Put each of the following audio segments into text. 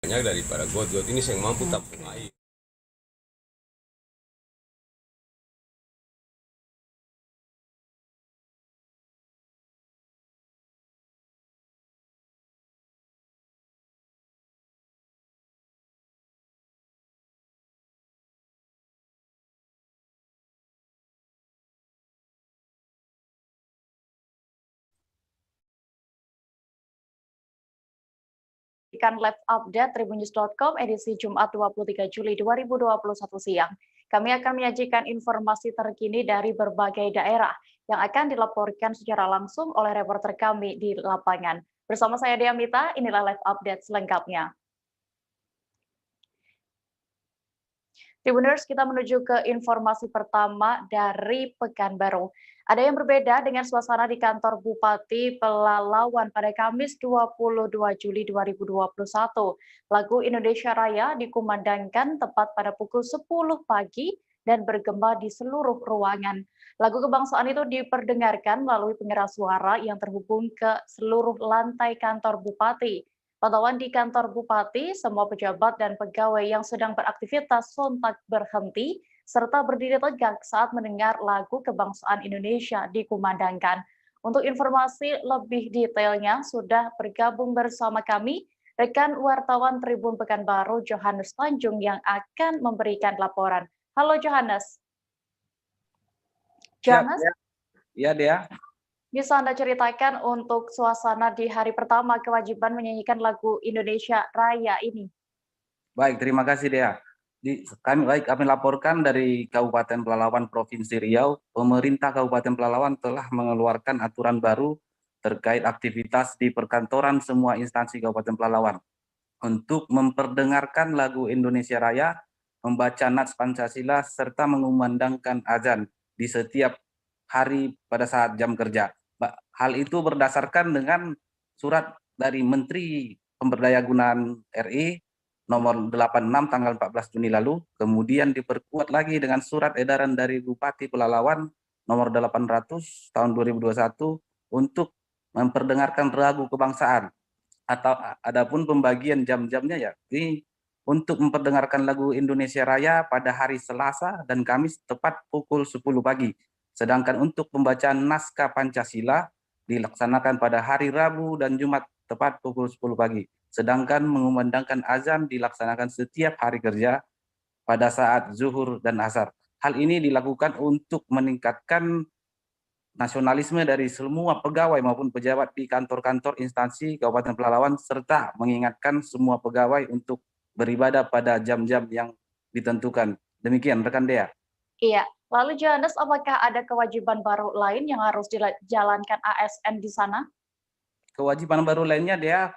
banyak daripada got-got ini yang mampu tampung air. Ikan live update tribunnews.com edisi Jumat 23 Juli 2021 siang. Kami akan menyajikan informasi terkini dari berbagai daerah yang akan dilaporkan secara langsung oleh reporter kami di lapangan. Bersama saya Dea Mita, inilah live update selengkapnya. Tribuners, kita menuju ke informasi pertama dari Pekanbaru. Ada yang berbeda dengan suasana di kantor Bupati Pelalawan pada Kamis 22 Juli 2021. Lagu Indonesia Raya dikumandangkan tepat pada pukul 10 pagi dan bergema di seluruh ruangan. Lagu kebangsaan itu diperdengarkan melalui pengeras suara yang terhubung ke seluruh lantai kantor Bupati. Pantauan di kantor Bupati, semua pejabat dan pegawai yang sedang beraktivitas sontak berhenti serta berdiri tegak saat mendengar lagu kebangsaan Indonesia dikumandangkan. Untuk informasi lebih detailnya sudah bergabung bersama kami rekan wartawan Tribun Pekanbaru Johannes Tanjung yang akan memberikan laporan. Halo Johannes. Johannes? Ya, Dea. Bisa Anda ceritakan untuk suasana di hari pertama kewajiban menyanyikan lagu Indonesia Raya ini? Baik, terima kasih Dea. Kami laporkan dari Kabupaten Pelalawan Provinsi Riau, pemerintah Kabupaten Pelalawan telah mengeluarkan aturan baru terkait aktivitas di perkantoran semua instansi Kabupaten Pelalawan untuk memperdengarkan lagu Indonesia Raya, membaca nats Pancasila, serta mengumandangkan azan di setiap hari pada saat jam kerja. Hal itu berdasarkan dengan surat dari Menteri Pemberdayaan RI nomor 86 tanggal 14 Juni lalu, kemudian diperkuat lagi dengan surat edaran dari Bupati Pelalawan nomor 800 tahun 2021 untuk memperdengarkan lagu kebangsaan. Atau adapun pembagian jam-jamnya yakni untuk memperdengarkan lagu Indonesia Raya pada hari Selasa dan Kamis tepat pukul 10 pagi. Sedangkan untuk pembacaan naskah Pancasila dilaksanakan pada hari Rabu dan Jumat tepat pukul 10 pagi. Sedangkan mengumandangkan azan dilaksanakan setiap hari kerja pada saat zuhur dan asar. Hal ini dilakukan untuk meningkatkan nasionalisme dari semua pegawai maupun pejabat di kantor-kantor instansi Kabupaten Pelalawan serta mengingatkan semua pegawai untuk beribadah pada jam-jam yang ditentukan. Demikian rekan Dea. Iya, lalu Johannes, apakah ada kewajiban baru lain yang harus dijalankan ASN di sana? Kewajiban baru lainnya Dea,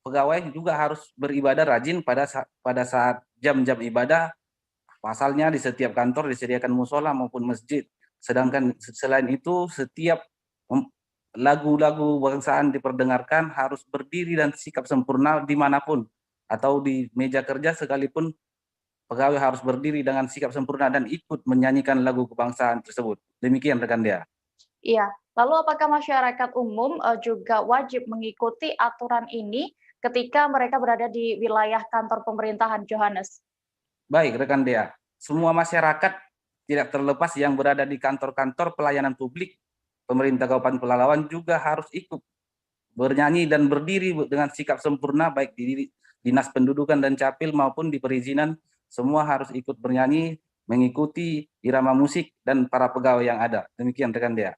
pegawai juga harus beribadah rajin pada saat jam-jam ibadah. Pasalnya di setiap kantor disediakan musola maupun masjid. Sedangkan selain itu setiap lagu-lagu bangsaan diperdengarkan harus berdiri dan sikap sempurna dimanapun atau di meja kerja sekalipun pegawai harus berdiri dengan sikap sempurna dan ikut menyanyikan lagu kebangsaan tersebut. Demikian rekan Dea. Iya, lalu apakah masyarakat umum juga wajib mengikuti aturan ini ketika mereka berada di wilayah kantor pemerintahan, Johannes? Baik rekan Dea, semua masyarakat tidak terlepas yang berada di kantor-kantor pelayanan publik pemerintah Kabupaten Pelalawan juga harus ikut bernyanyi dan berdiri dengan sikap sempurna baik di Dinas Pendudukan dan Capil maupun di perizinan. Semua harus ikut bernyanyi, mengikuti irama musik dan para pegawai yang ada. Demikian rekan Dea.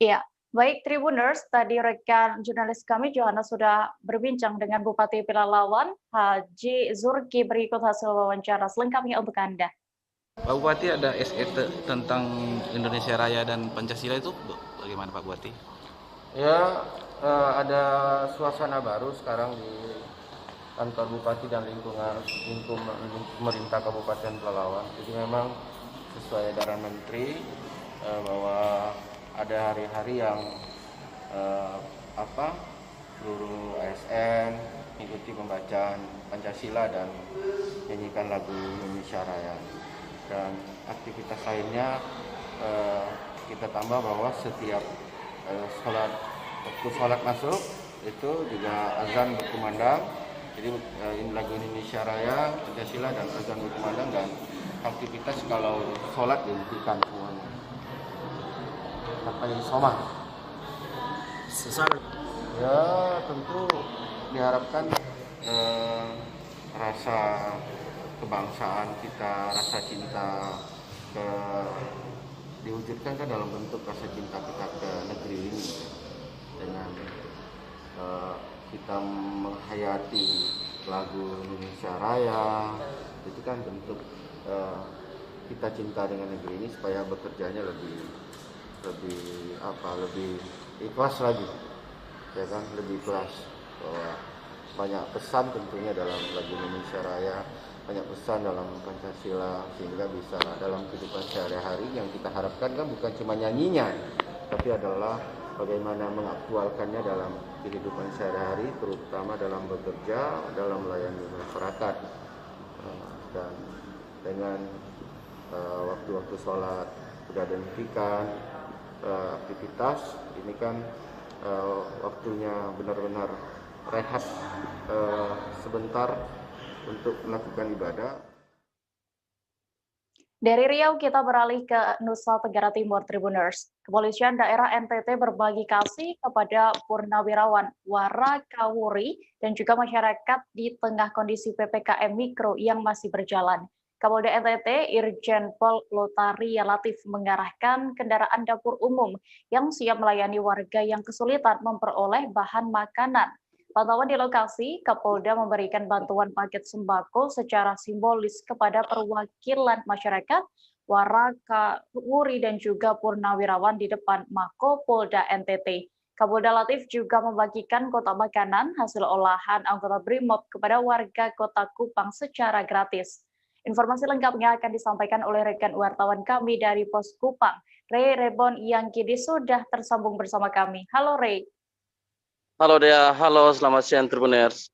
Iya, baik Tribuners, tadi rekan jurnalis kami Johannes sudah berbincang dengan Bupati Pelalawan, Haji Zurki. Berikut hasil wawancara selengkapnya untuk Anda. Pak Bupati, ada SET tentang Indonesia Raya dan Pancasila itu bagaimana Pak Bupati? Ya, ada suasana baru sekarang di kantor Bupati dan lingkungan pemerintah Kabupaten Pelalawan. Jadi memang sesuai edaran Menteri bahwa ada hari-hari yang seluruh ASN mengikuti pembacaan Pancasila dan menyanyikan lagu Indonesia Raya. Dan aktivitas lainnya kita tambah bahwa setiap waktu sholat masuk itu juga azan berkumandang Jadi ini lagu Indonesia Raya, Pancasila dan azan berkumandang, dan aktivitas kalau sholat dihentikan semuanya. Tanpa soma. Ya tentu diharapkan rasa kebangsaan kita, rasa cinta diwujudkan kan dalam bentuk rasa cinta kita ke negeri ini dengan kita menghayati lagu Indonesia Raya. Itu kan bentuk kita cinta dengan negeri ini supaya bekerjanya lebih ikhlas lagi, ya kan, lebih ikhlas. Bahwa banyak pesan tentunya dalam lagu Indonesia Raya, banyak pesan dalam Pancasila, sehingga bisa dalam kehidupan sehari-hari yang kita harapkan kan bukan cuma nyanyinya, tapi adalah bagaimana mengaktualkannya dalam kehidupan sehari-hari, terutama dalam bekerja, dalam melayani masyarakat. Dan dengan waktu-waktu sholat sudah dihentikan aktivitas, ini kan waktunya benar-benar rehat sebentar untuk melakukan ibadah. Dari Riau kita beralih ke Nusa Tenggara Timur, Tribuners. Kepolisian daerah NTT berbagi kasih kepada purnawirawan, warakawuri, dan juga masyarakat di tengah kondisi PPKM Mikro yang masih berjalan. Kapolda NTT Irjen Pol Lotaria Latif mengarahkan kendaraan dapur umum yang siap melayani warga yang kesulitan memperoleh bahan makanan. Pantauan di lokasi, Kapolda memberikan bantuan paket sembako secara simbolis kepada perwakilan masyarakat, warakawuri, dan juga purnawirawan di depan Mako Polda NTT. Kapolda Latif juga membagikan kotak makanan hasil olahan anggota BRIMOB kepada warga Kota Kupang secara gratis. Informasi lengkapnya akan disampaikan oleh rekan wartawan kami dari Pos Kupang, Ray Rebon, yang kini sudah tersambung bersama kami. Halo Ray. Halo Dea, halo, selamat siang Tribuners.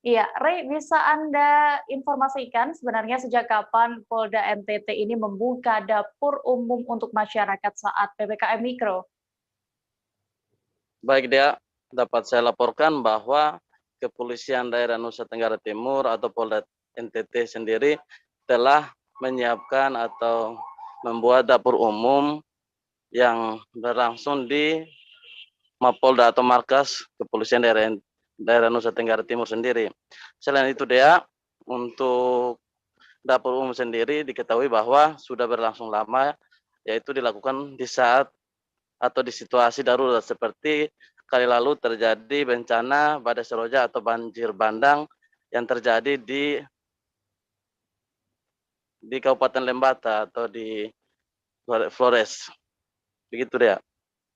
Iya, Ray, bisa Anda informasikan sebenarnya sejak kapan Polda NTT ini membuka dapur umum untuk masyarakat saat PPKM Mikro? Baik Dea, dapat saya laporkan bahwa Kepolisian Daerah Nusa Tenggara Timur atau Polda NTT sendiri telah menyiapkan atau membuat dapur umum yang berlangsung di Mapolda atau markas Kepolisian Daerah Nusa Tenggara Timur sendiri. Selain itu Dea, untuk dapur umum sendiri diketahui bahwa sudah berlangsung lama, yaitu dilakukan di saat atau di situasi darurat seperti kali lalu terjadi bencana badai seroja atau banjir bandang yang terjadi di Kabupaten Lembata atau di Flores. Begitu Dea.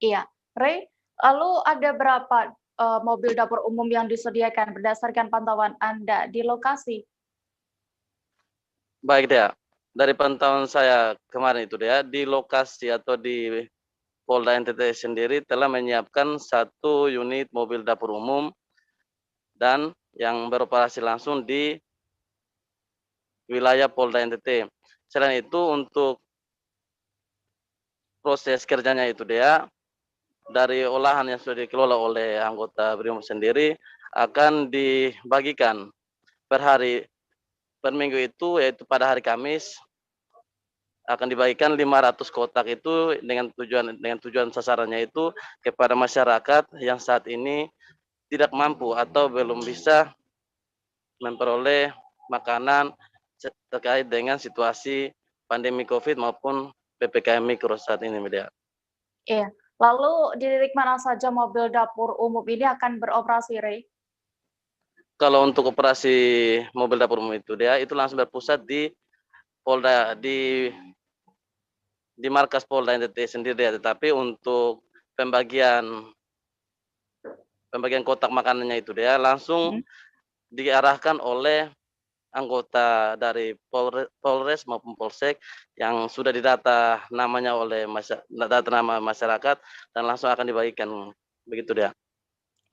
Iya, Ray, lalu ada berapa mobil dapur umum yang disediakan berdasarkan pantauan Anda di lokasi? Baik Dea, dari pantauan saya kemarin itu Dea, di lokasi atau di Polda NTT sendiri telah menyiapkan 1 unit mobil dapur umum dan yang beroperasi langsung di wilayah Polda NTT. Selain itu untuk proses kerjanya itu Dea, dari olahan yang sudah dikelola oleh anggota BRIMOB sendiri akan dibagikan per hari, per minggu itu, yaitu pada hari Kamis akan dibagikan 500 kotak itu dengan tujuan sasarannya itu kepada masyarakat yang saat ini tidak mampu atau belum bisa memperoleh makanan terkait dengan situasi pandemi COVID maupun PPKM Mikro saat ini, Media. Iya, lalu di titik mana saja mobil dapur umum ini akan beroperasi, Ray? Kalau untuk operasi mobil dapur umum itu Dea, itu langsung berpusat di Polda, di markas Polda NTT sendiri Dea. Tetapi untuk pembagian kotak makanannya itu Dea langsung diarahkan oleh anggota dari Polres maupun Polsek yang sudah didata namanya oleh data nama masyarakat dan langsung akan dibagikan, begitu Dea.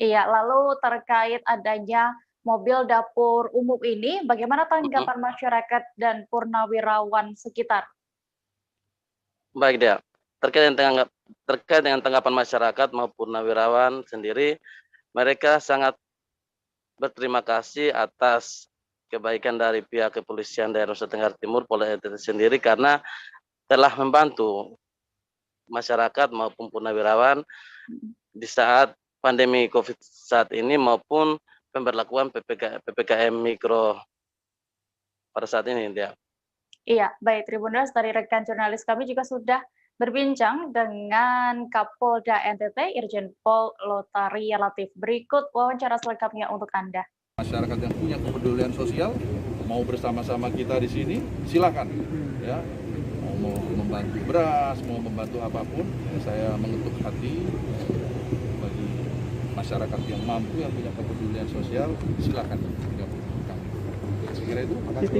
Iya, lalu terkait adanya mobil dapur umum ini, bagaimana tanggapan masyarakat dan purnawirawan sekitar? Baik Dea, terkait dengan tanggapan masyarakat maupun purnawirawan sendiri, mereka sangat berterima kasih atas kebaikan dari pihak kepolisian daerah Nusa Tenggara Timur, Polda NTT sendiri, karena telah membantu masyarakat maupun purnawirawan di saat pandemi COVID saat ini maupun pemberlakuan PPKM Mikro pada saat ini, dia. Iya, baik Tribuners, dari rekan jurnalis kami juga sudah berbincang dengan Kapolda NTT Irjen Pol Lotaria Latif. Berikut wawancara selengkapnya untuk Anda. Masyarakat yang punya kepedulian sosial mau bersama-sama kita di sini, silakan ya. Mau membantu beras, mau membantu apapun, saya mengetuk hati bagi masyarakat yang mampu, yang punya kepedulian sosial, silakan bergabung dengan kami. Sekira itu.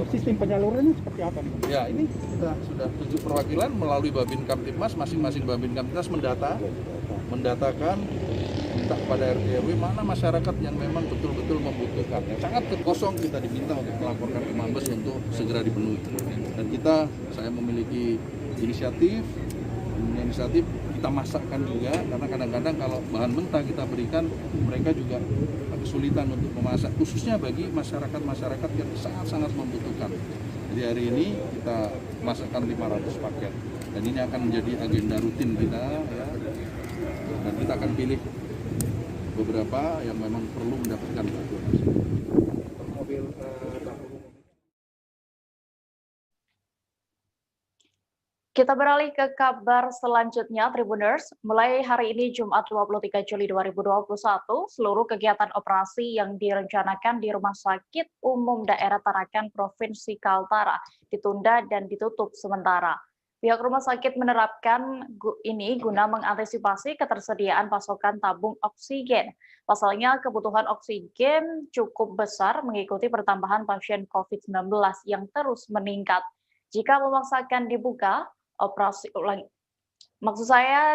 Sistem penyalurannya seperti apa? Ya, ini kita sudah 7 perwakilan melalui Babin Kamtibmas, masing-masing Babin Kamtibmas mendatakan minta kepada RT RW mana masyarakat yang memang betul-betul membutuhkan. Yang sangat kosong kita diminta untuk melaporkan ke Mabes untuk segera dipenuhi. Dan saya memiliki inisiatif kita masakkan juga, karena kadang-kadang kalau bahan mentah kita berikan, mereka juga kesulitan untuk memasak, khususnya bagi masyarakat yang sangat-sangat membutuhkan. Jadi hari ini kita masakkan 500 paket, dan ini akan menjadi agenda rutin kita, ya. Dan kita akan pilih beberapa yang memang perlu mendapatkan bantuan. Kita beralih ke kabar selanjutnya, Tribuners. Mulai hari ini, Jumat 23 Juli 2021, seluruh kegiatan operasi yang direncanakan di Rumah Sakit Umum Daerah Tarakan Provinsi Kaltara ditunda dan ditutup sementara. Pihak rumah sakit menerapkan ini guna mengantisipasi ketersediaan pasokan tabung oksigen. Pasalnya, kebutuhan oksigen cukup besar mengikuti pertambahan pasien COVID-19 yang terus meningkat. Jika memaksakan dibuka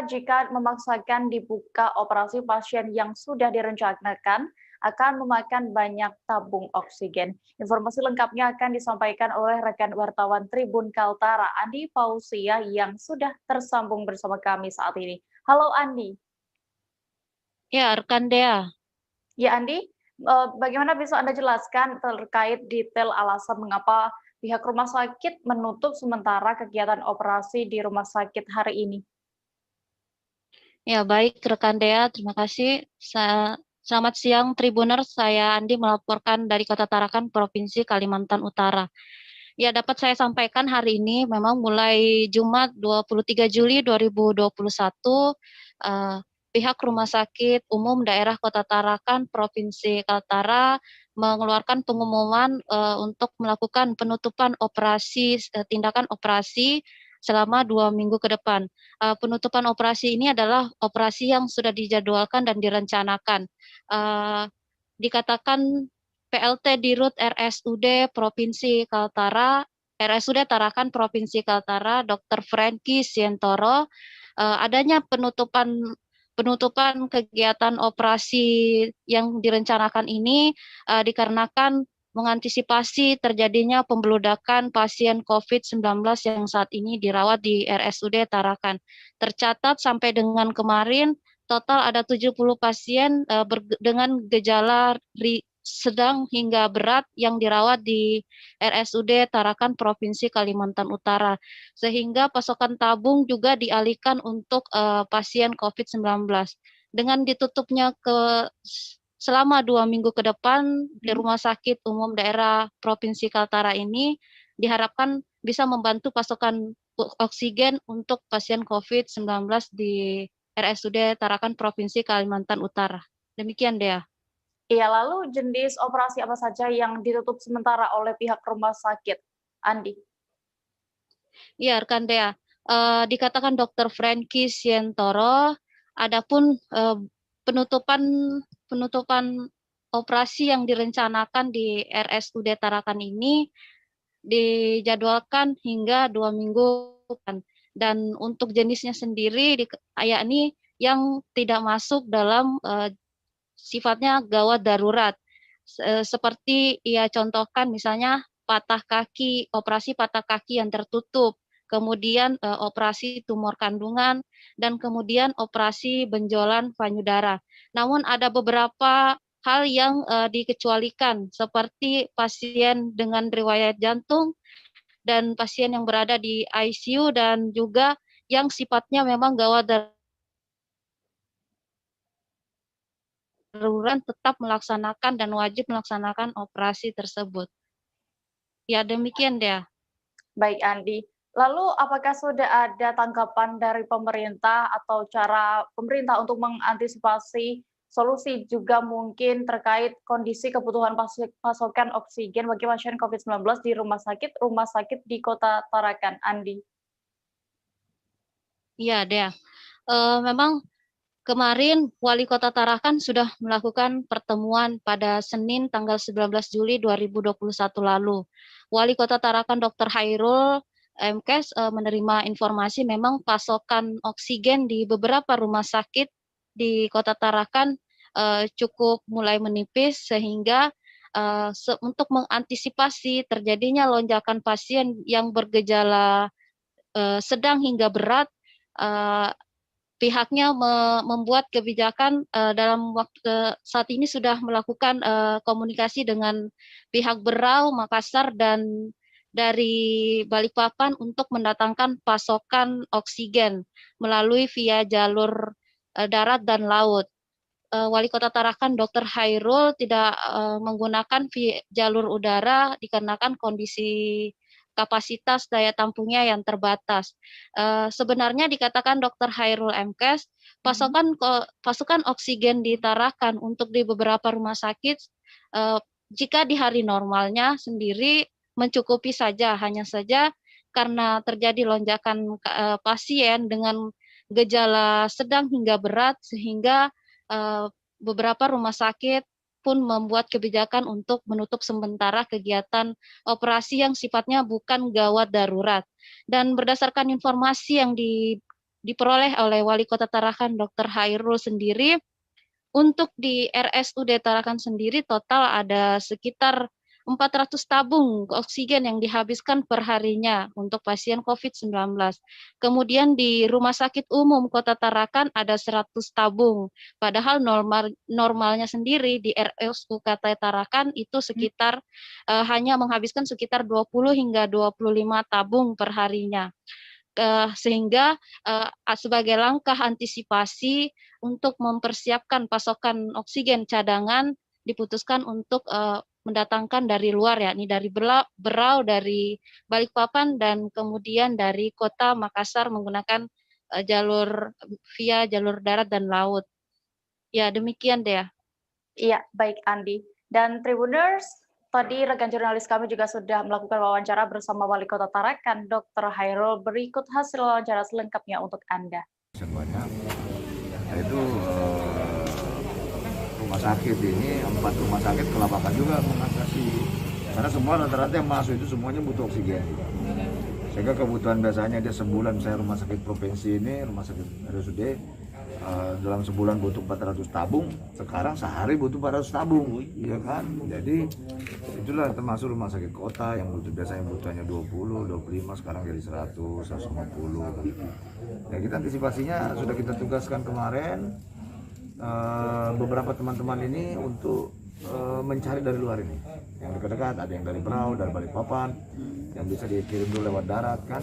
jika memaksakan dibuka operasi pasien yang sudah direncanakan akan memakan banyak tabung oksigen. Informasi lengkapnya akan disampaikan oleh rekan wartawan Tribun Kaltara, Andi Pausia, yang sudah tersambung bersama kami saat ini. Halo Andi. Ya, rekan Dea. Ya Andi, bagaimana bisa Anda jelaskan terkait detail alasan mengapa pihak rumah sakit menutup sementara kegiatan operasi di rumah sakit hari ini? Ya, baik rekan Dea, terima kasih. Selamat siang Tribuners, saya Andi melaporkan dari Kota Tarakan, Provinsi Kalimantan Utara. Ya, dapat saya sampaikan hari ini memang mulai Jumat 23 Juli 2021, pihak Rumah Sakit Umum Daerah Kota Tarakan, Provinsi Kaltara mengeluarkan pengumuman untuk melakukan penutupan operasi, tindakan operasi selama 2 minggu ke depan. Penutupan operasi ini adalah operasi yang sudah dijadwalkan dan direncanakan. Dikatakan PLT Dirut RSUD Provinsi Kaltara, RSUD Tarakan Provinsi Kaltara, Dr. Franky Sientoro, adanya penutupan kegiatan operasi yang direncanakan ini dikarenakan mengantisipasi terjadinya pembeludakan pasien COVID-19 yang saat ini dirawat di RSUD Tarakan. Tercatat sampai dengan kemarin total ada 70 pasien dengan gejala sedang hingga berat yang dirawat di RSUD Tarakan Provinsi Kalimantan Utara, sehingga pasokan tabung juga dialihkan untuk pasien COVID-19. Dengan ditutupnya selama 2 minggu ke depan di Rumah Sakit Umum Daerah Provinsi Kaltara ini diharapkan bisa membantu pasokan oksigen untuk pasien COVID-19 di RSUD Tarakan Provinsi Kalimantan Utara. Demikian, Dea. Iya, lalu jenis operasi apa saja yang ditutup sementara oleh pihak rumah sakit, Andi? Iya, rekan Dea. Dikatakan Dr. Franky Sientoro, adapun penutupan operasi yang direncanakan di RSUD Tarakan ini dijadwalkan hingga 2 minggu dan untuk jenisnya sendiri yakni yang tidak masuk dalam sifatnya gawat darurat, seperti ia contohkan misalnya operasi patah kaki yang tertutup, kemudian operasi tumor kandungan, dan kemudian operasi benjolan payudara. Namun ada beberapa hal yang dikecualikan seperti pasien dengan riwayat jantung dan pasien yang berada di ICU dan juga yang sifatnya memang gawat darurat tetap melaksanakan dan wajib melaksanakan operasi tersebut. Ya, demikian deh. Baik, Andi. Lalu apakah sudah ada tanggapan dari pemerintah atau cara pemerintah untuk mengantisipasi solusi juga mungkin terkait kondisi kebutuhan pasokan oksigen bagi pasien COVID-19 di rumah sakit di Kota Tarakan, Andi? Iya, Dea. Memang kemarin Wali Kota Tarakan sudah melakukan pertemuan pada Senin tanggal 19 Juli 2021 lalu. Wali Kota Tarakan Dr. Hairul MKes menerima informasi memang pasokan oksigen di beberapa rumah sakit di Kota Tarakan cukup mulai menipis sehingga untuk mengantisipasi terjadinya lonjakan pasien yang bergejala sedang hingga berat, pihaknya membuat kebijakan dalam waktu saat ini sudah melakukan komunikasi dengan pihak Berau, Makassar, dan dari Balikpapan untuk mendatangkan pasokan oksigen melalui via jalur darat dan laut. Wali Kota Tarakan Dr. Hairul tidak menggunakan jalur udara dikarenakan kondisi kapasitas daya tampungnya yang terbatas. Sebenarnya dikatakan Dr. Hairul MKes, pasokan oksigen di Tarakan untuk di beberapa rumah sakit, jika di hari normalnya sendiri mencukupi saja, hanya saja karena terjadi lonjakan pasien dengan gejala sedang hingga berat, sehingga beberapa rumah sakit pun membuat kebijakan untuk menutup sementara kegiatan operasi yang sifatnya bukan gawat darurat. Dan berdasarkan informasi yang diperoleh oleh Wali Kota Tarakan Dr. Hairul sendiri, untuk di RSUD Tarakan sendiri total ada sekitar 400 tabung oksigen yang dihabiskan per harinya untuk pasien COVID-19. Kemudian di Rumah Sakit Umum Kota Tarakan ada 100 tabung. Padahal normalnya sendiri di RSUKT Tarakan itu sekitar hanya menghabiskan sekitar 20 hingga 25 tabung per harinya. Sehingga sebagai langkah antisipasi untuk mempersiapkan pasokan oksigen cadangan diputuskan untuk mendatangkan dari luar, yakni dari Berau, dari Balikpapan, dan kemudian dari Kota Makassar menggunakan via jalur darat dan laut. Ya, demikian deh. Iya, baik Andi. Dan Tribuners, tadi rekan jurnalis kami juga sudah melakukan wawancara bersama Wali Kota Tarakan, Dr. Hairul. Berikut hasil wawancara selengkapnya untuk Anda. Yaitu rumah sakit ini, 4 rumah sakit kelabakan juga mengatasi, karena semua rata-rata yang masuk itu semuanya butuh oksigen. Sehingga kebutuhan biasanya dia sebulan, misalnya rumah sakit provinsi ini, rumah sakit RSUD dalam sebulan butuh 400 tabung, sekarang sehari butuh 400 tabung, ya kan? Jadi itulah termasuk rumah sakit kota yang biasanya butuhnya 20, 25, sekarang jadi 100, 150. Ya kita antisipasinya sudah kita tugaskan kemarin beberapa teman-teman ini untuk mencari dari luar ini, yang dekat-dekat, ada yang dari Berau, dari Balikpapan, yang bisa dikirim dulu lewat darat kan.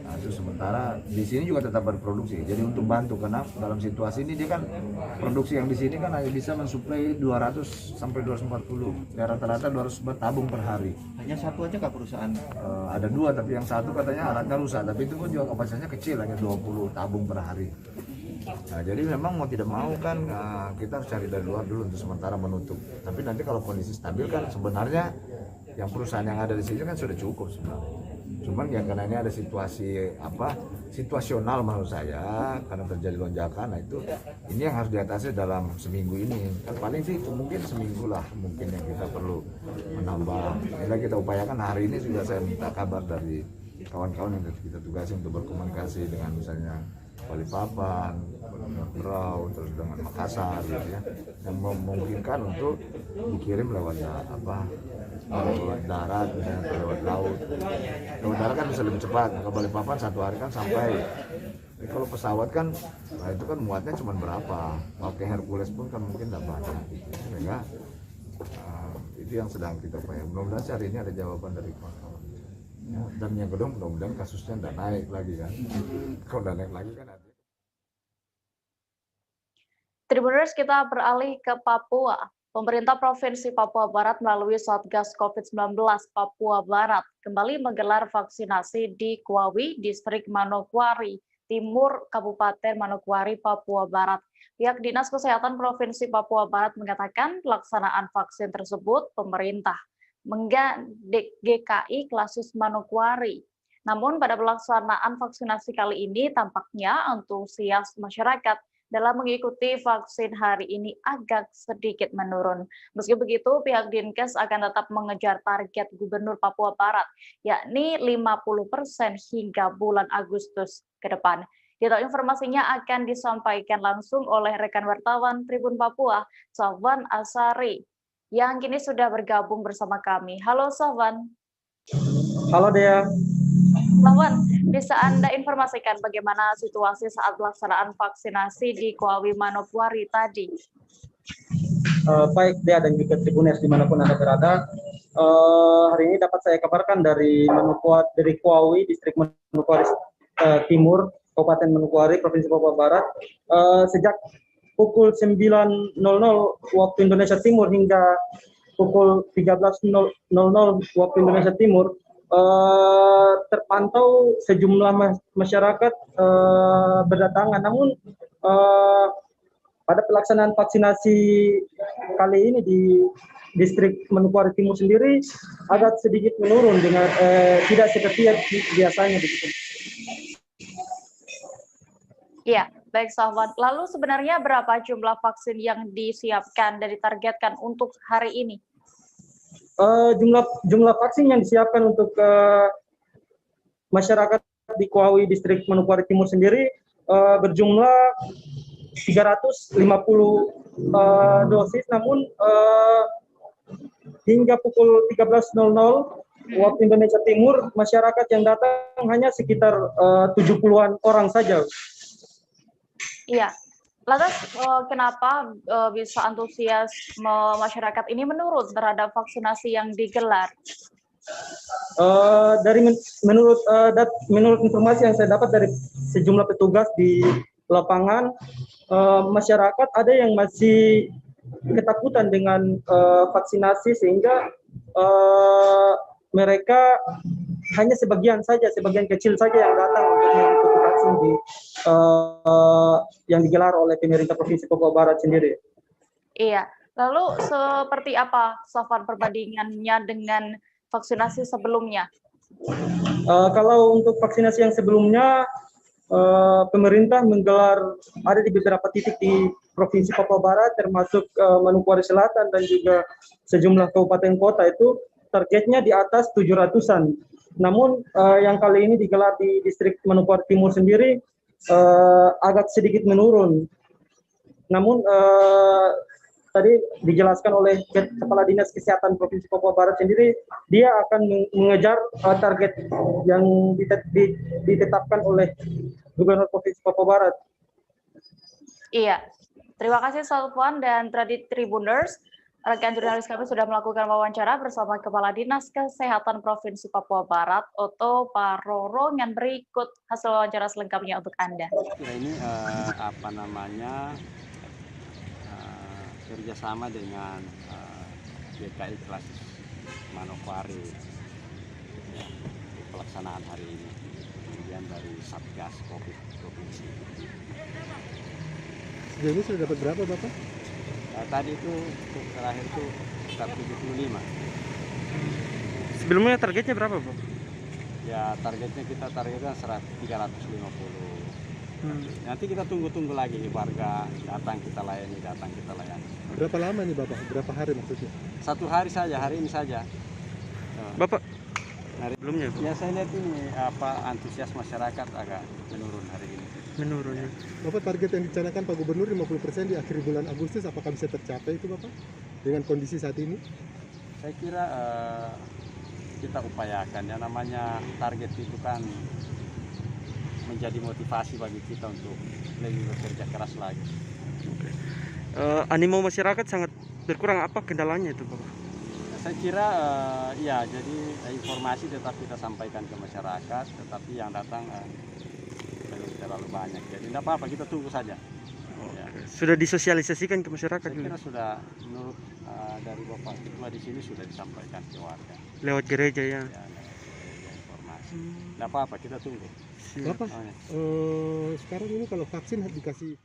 Nah, itu sementara di sini juga tetap berproduksi. Jadi untuk bantu, karena dalam situasi ini dia kan produksi yang di sini kan hanya bisa mensuplai 200 sampai 240. Ya rata-rata 200 tabung per hari. Hanya satu aja kah perusahaan? Ada 2, tapi yang satu katanya alatnya rusak, tapi itu pun juga kapasitasnya kecil, hanya 20 tabung per hari. Nah, jadi memang mau tidak mau kan kita harus cari dari luar dulu untuk sementara menutup. Tapi nanti kalau kondisi stabil kan sebenarnya yang perusahaan yang ada di sini kan sudah cukup sebenarnya. Cuman ya karena ini ada situasi situasional menurut saya, karena terjadi lonjakan, nah itu ini yang harus diatasi dalam seminggu ini. Paling sih mungkin seminggu lah mungkin yang kita perlu menambah. Inilah kita upayakan. Hari ini sudah saya minta kabar dari kawan-kawan yang kita tugasi untuk berkomunikasi dengan misalnya Balikpapan, Berau, terus dengan Makassar gitu ya, yang memungkinkan untuk dikirim lewat lewat darat, lewat laut. Lewat darat kan bisa lebih cepat. Ke Balikpapan 1 hari kan sampai Tapi kalau pesawat kan, nah itu kan muatnya cuma berapa, pakai Hercules pun kan mungkin tidak banyak gitu. Sehingga itu yang sedang kita upayakan. Mudah-mudahan hari ini ada jawaban dari kawan-kawan. Ya, dan yang kedua mudah-mudahan kasusnya tidak naik lagi kan. Kalau tidak naik lagi kan artinya. Tribuners, kita beralih ke Papua. Pemerintah Provinsi Papua Barat melalui Satgas COVID-19 Papua Barat kembali menggelar vaksinasi di Kuawi, Distrik Manokwari Timur, Kabupaten Manokwari, Papua Barat. Pihak Dinas Kesehatan Provinsi Papua Barat mengatakan pelaksanaan vaksin tersebut pemerintah menggandeng GKI Klasus Manokwari. Namun pada pelaksanaan vaksinasi kali ini tampaknya antusias masyarakat dalam mengikuti vaksin hari ini agak sedikit menurun. Meski begitu, pihak Dinkes akan tetap mengejar target Gubernur Papua Barat, yakni 50% hingga bulan Agustus ke depan. Detail informasinya akan disampaikan langsung oleh rekan wartawan Tribun Papua, Safwan Asari, yang kini sudah bergabung bersama kami. Halo Safwan. Halo Dea. Safwan, bisa Anda informasikan bagaimana situasi saat pelaksanaan vaksinasi di Kuawi Manokwari tadi? Baik Dea dan juga Tribuners dimanapun Anda berada. Hari ini dapat saya kabarkan dari Kuawi, Distrik Manokwari Timur, Kabupaten Manokwari, Provinsi Papua Barat. Sejak pukul 9.00 waktu Indonesia Timur hingga pukul 13.00 waktu Indonesia Timur, terpantau sejumlah masyarakat berdatangan. Namun pada pelaksanaan vaksinasi kali ini di Distrik Manokwari Timur sendiri agak sedikit menurun dengan tidak seperti yang biasanya begitu. Iya, baik Safwan. Lalu sebenarnya berapa jumlah vaksin yang disiapkan dan ditargetkan untuk hari ini? Jumlah vaksin yang disiapkan untuk masyarakat di Kuawi Distrik Manokwari Timur sendiri berjumlah 350 dosis, namun hingga pukul 13.00 waktu Indonesia Timur masyarakat yang datang hanya sekitar 70-an orang saja. Iya. Lantas kenapa bisa antusias masyarakat ini menurun terhadap vaksinasi yang digelar? Menurut informasi yang saya dapat dari sejumlah petugas di lapangan, masyarakat ada yang masih ketakutan dengan vaksinasi sehingga mereka hanya sebagian kecil saja yang datang untuk mengikuti vaksin yang digelar oleh pemerintah Provinsi Papua Barat sendiri. Iya, lalu seperti apa Safwan perbandingannya dengan vaksinasi sebelumnya? Kalau untuk vaksinasi yang sebelumnya, pemerintah menggelar ada di beberapa titik di Provinsi Papua Barat, termasuk Manokwari Selatan dan juga sejumlah kabupaten kota, itu targetnya di atas 700-an. Namun yang kali ini digelar di Distrik Manokwari Timur sendiri agak sedikit menurun. Namun tadi dijelaskan oleh Kepala Dinas Kesehatan Provinsi Papua Barat sendiri, dia akan mengejar target yang ditetapkan oleh Gubernur Provinsi Papua Barat. Iya, terima kasih Safwan dan Tribuners. Rekan jurnalis kami sudah melakukan wawancara bersama Kepala Dinas Kesehatan Provinsi Papua Barat, Otto Paroro, yang berikut hasil wawancara selengkapnya untuk Anda. Ini kerjasama dengan GKI Klasus Manokwari ya, pelaksanaan hari ini, kemudian dari Satgas COVID Provinsi. Sejauh ini sudah dapat berapa Bapak? Tadi itu terakhir itu sekitar 75. Sebelumnya targetnya berapa Pak? Ya targetnya kita targetkan 350. Nanti kita tunggu lagi warga datang kita layani. Berapa lama nih Bapak? Berapa hari maksudnya? 1 hari saja, hari ini saja. Bapak? Hari sebelumnya? Ya saya lihat ini antusias masyarakat agak menurun hari ini. Menurun ya. Bapak, target yang dicanangkan Pak Gubernur 50% di akhir bulan Agustus, apakah bisa tercapai itu Bapak dengan kondisi saat ini? Saya kira kita upayakan, ya namanya target itu kan menjadi motivasi bagi kita untuk lebih bekerja keras lagi. Animo masyarakat sangat berkurang, apa kendalanya itu, Bapak? Saya kira ya, jadi informasi tetap kita sampaikan ke masyarakat, tetapi yang datang belum terlalu banyak. Jadi tidak apa-apa, kita tunggu saja. Ya. Sudah disosialisasikan ke masyarakat Saya juga? kira sudah, menurut dari Bapak Ketua di sini sudah disampaikan ke warga. Lewat gereja ya? Ya, informasi. Tidak apa-apa, kita tunggu. Bapak, sekarang ini kalau vaksin dikasih.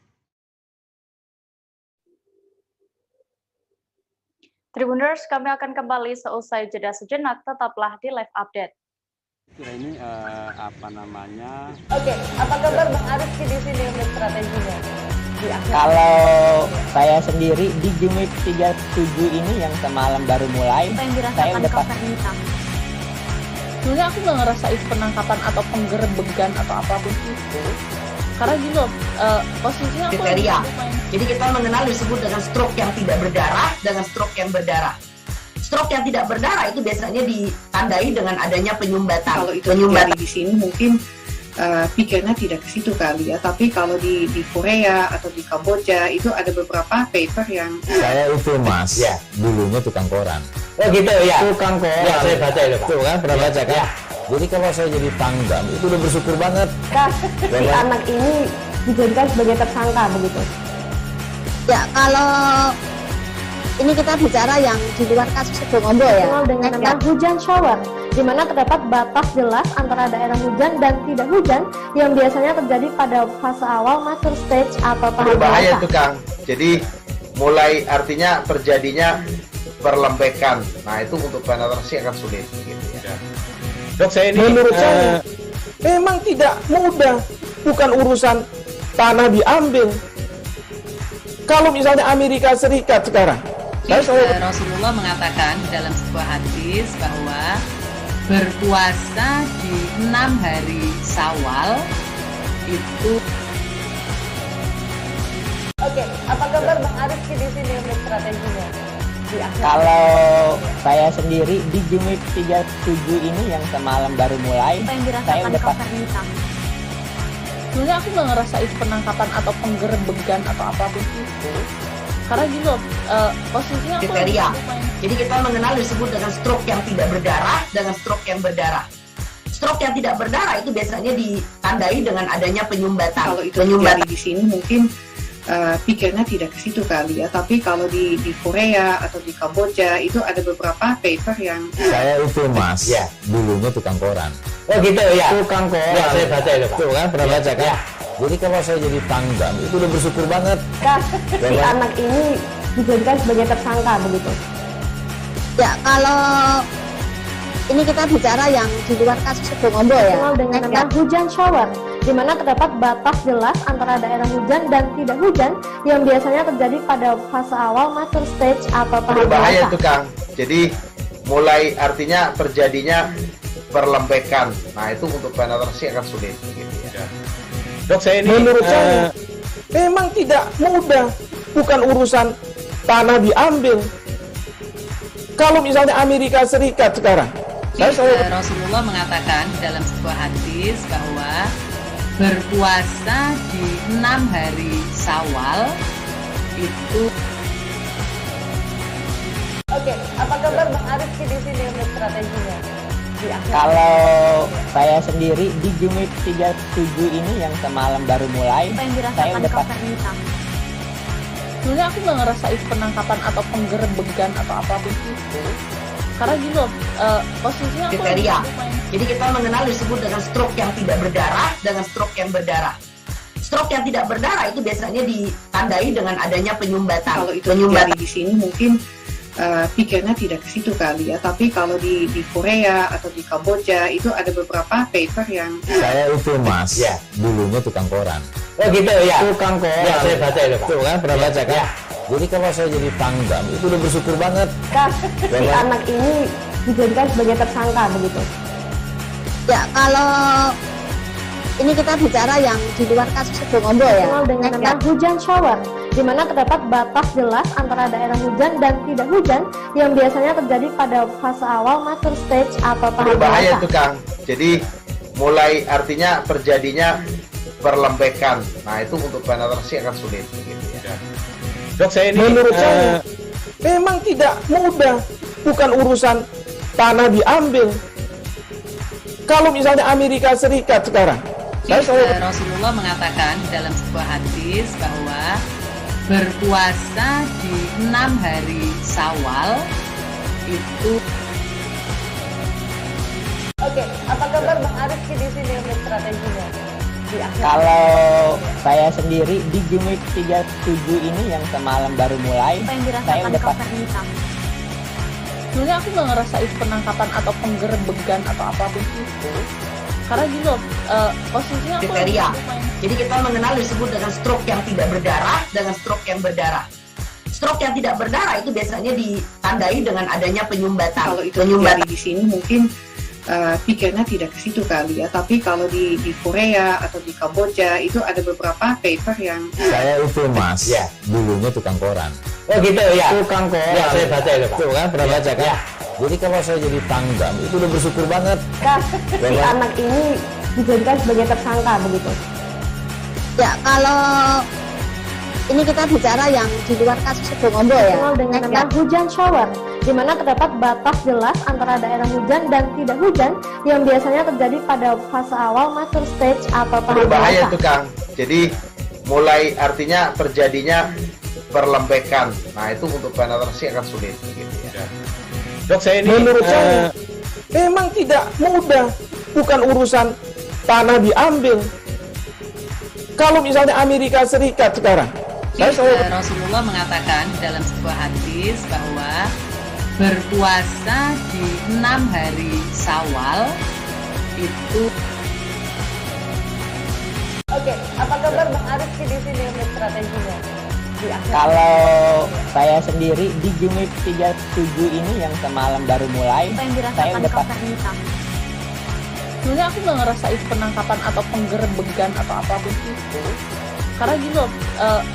Tribuners, kami akan kembali seusai jeda sejenak, tetaplah di live update. Kira ini apa namanya? Oke, apa kabar Bang Arief di sini untuk strateginya? Kalau saya sendiri di Jumit 37 ini yang semalam baru mulai, saya udah pasti. Sebenarnya aku nggak ngerasa itu penangkapan atau penggerebegan atau apapun itu, karena gini loh, posisinya aku kriteria. Jadi kita mengenal disebut dengan stroke yang tidak berdarah dengan stroke yang berdarah. Stroke yang tidak berdarah itu biasanya ditandai dengan adanya penyumbatan. Kalau itu terjadi di sini mungkin pikirnya tidak ke situ kali ya, tapi kalau di Korea atau di Kamboja itu ada beberapa paper yang saya itu Mas, ya, dulunya tukang koran. Oh gitu ya. Tukang koran. Ya, saya baca itu, Pak. Tuh kan, pernah baca kan? Ya. Jadi kalau saya jadi pangdam itu udah bersyukur banget. Si anak ini dijadikan sebagai tersangka begitu. Ya, kalau ini kita bicara yang di luar kasus Sebongombo ya. Dengan nama hujan shower, di mana terdapat batas jelas antara daerah hujan dan tidak hujan yang biasanya terjadi pada fase awal mature stage atau tahap berbahaya dewasa. itu Kang. Jadi mulai artinya terjadinya perlembekan. Nah itu untuk penetrasi akan sulit. Gitu ya. Dok, saya ini menurut saya memang tidak mudah, bukan urusan tanah diambil. Kalau misalnya Amerika Serikat sekarang, Rasulullah mengatakan dalam sebuah hadis bahwa berpuasa di 6 hari Syawal itu. Oke, apa kabar Bang Arief di sini untuk strateginya? Kalau saya sendiri di Jumit 37 ini yang semalam baru mulai, saya udah pasti. Sebenarnya aku nggak ngerasa itu penangkapan atau penggerebegan atau apapun itu, karena gini loh, posisinya aku kriteria. Jadi kita mengenal disebut dengan stroke yang tidak berdarah dengan stroke yang berdarah. Stroke yang tidak berdarah itu biasanya ditandai dengan adanya penyumbatan. Kalau itu terjadi di sini mungkin pikirnya tidak ke situ kali ya, tapi kalau di Korea atau di Kamboja itu ada beberapa paper yang saya itu Mas, ya, dulunya tukang koran. Oh gitu ya. Tukang koran. Ya, saya baca itu, Pak. Tuh kan, pernah baca kan? Ya. Jadi kalau saya jadi pangdam itu udah bersyukur banget. Si anak ini dijadikan sebagai tersangka begitu. Ya, kalau ini kita bicara yang di luar kasus Sebongombo ya. Dengan nama hujan shower, di mana terdapat batas jelas antara daerah hujan dan tidak hujan yang biasanya terjadi pada fase awal mature stage atau tahap berbahaya dewasa. itu Kang. Jadi mulai artinya terjadinya perlembekan. Nah itu untuk penetrasi akan sulit. Gitu ya. Dok, saya ini menurut saya memang tidak mudah, bukan urusan tanah diambil. Kalau misalnya Amerika Serikat sekarang, Rasulullah mengatakan dalam sebuah hadis bahwa berpuasa di 6 hari Syawal itu. Oke, apa kabar Bang Arief di sini untuk strateginya? Kalau saya sendiri di Jumit 37 ini yang semalam baru mulai, saya udah pasti. Sebenarnya aku nggak ngerasa itu penangkapan atau penggerebegan atau apapun itu, karena gini loh, posisinya aku kriteria. Jadi kita mengenal disebut dengan stroke yang tidak berdarah dengan stroke yang berdarah. Stroke yang tidak berdarah itu biasanya ditandai dengan adanya penyumbatan. Kalau itu terjadi di sini mungkin pikirnya tidak ke situ kali ya, tapi kalau di Korea atau di Kamboja itu ada beberapa paper yang saya itu Mas, ya, dulunya tukang koran. Oh gitu ya. Tukang koran. Ya, saya baca itu, Pak. Tuh kan, pernah baca kan? Ya. Jadi kalau saya jadi pangdam itu udah bersyukur banget. Si anak ini dijadikan sebagai tersangka begitu. Ya, kalau ini kita bicara yang di luar kasus Sebongombo ya. Dengan nama hujan shower, di mana terdapat batas jelas antara daerah hujan dan tidak hujan yang biasanya terjadi pada fase awal mature stage atau tahap berbahaya dewasa. itu Kang. Jadi mulai artinya terjadinya perlembekan. Nah itu untuk penetrasi akan sulit gitu ya. Dok, saya ini menurut saya memang tidak mudah, bukan urusan tanah diambil. Kalau misalnya Amerika Serikat sekarang, Rasulullah mengatakan dalam sebuah hadis bahwa berpuasa di 6 hari Syawal itu. Oke, apa kabar Bang Arif di sini untuk strateginya? Kalau saya sendiri di Jumit 37 ini yang semalam baru mulai, saya udah sebenarnya aku nggak ngerasa itu penangkapan atau penggerbegan atau apapun itu, karena gini loh, posisinya aku kriteria. Jadi kita mengenal disebut dengan stroke yang tidak berdarah dengan stroke yang berdarah. Stroke yang tidak berdarah itu biasanya ditandai dengan adanya penyumbatan. Kalau itu terjadi di sini mungkin pikirnya tidak ke situ kali ya, tapi kalau di Korea atau di Kamboja itu ada beberapa paper yang saya itu Mas, ya, dulunya tukang koran. Oh gitu ya. Tukang koran. Ya, saya baca itu Pak. Tuh kan, pernah baca kan? Ya. Jadi kalau saya jadi tanggam itu udah bersyukur banget. Si anak ini dijadikan sebagai tersangka begitu. Ya, kalau ini kita bicara yang di luar kasus Sebongombo ya. Dikenal dengan nama hujan shower, di mana terdapat batas jelas antara daerah hujan dan tidak hujan yang biasanya terjadi pada fase awal mature stage atau tahap berbahaya dewasa. itu Kang. Jadi mulai artinya terjadinya perlembekan. Nah itu untuk penetrasi akan sulit gitu ya. Dok, saya ini menurut saya memang tidak mudah, bukan urusan tanah diambil. Kalau misalnya Amerika Serikat sekarang, Rasulullah mengatakan dalam sebuah hadis bahwa berpuasa di 6 hari Syawal itu. Oke, apa kabar Bang Arif di sini untuk strateginya? Kalau saya sendiri di Jumit 37 ini yang semalam baru mulai, saya udah sebenarnya aku nggak ngerasa itu penangkapan atau penggerbegan atau apapun itu, karena gini loh,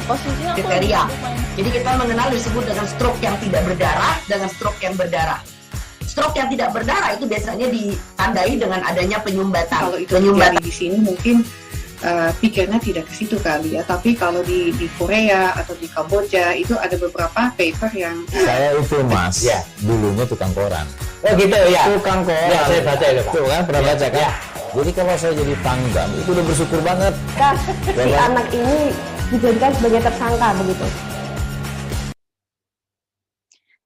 posisinya aku kriteria. Jadi kita mengenal disebut dengan stroke yang tidak berdarah dengan stroke yang berdarah. Stroke yang tidak berdarah itu biasanya ditandai dengan adanya penyumbatan. Kalau itu terjadi di sini mungkin pikirnya tidak ke situ kali ya, tapi kalau di Korea atau di Kamboja itu ada beberapa paper yang saya itu Mas, ya, dulunya tukang koran. Oh gitu ya. Tukang koran. Ya, saya baca itu Pak. Tuh kan, pernah baca kan? Ya. Jadi kalau saya jadi tanggam itu udah bersyukur banget. Si anak ini dijadikan sebagai tersangka begitu.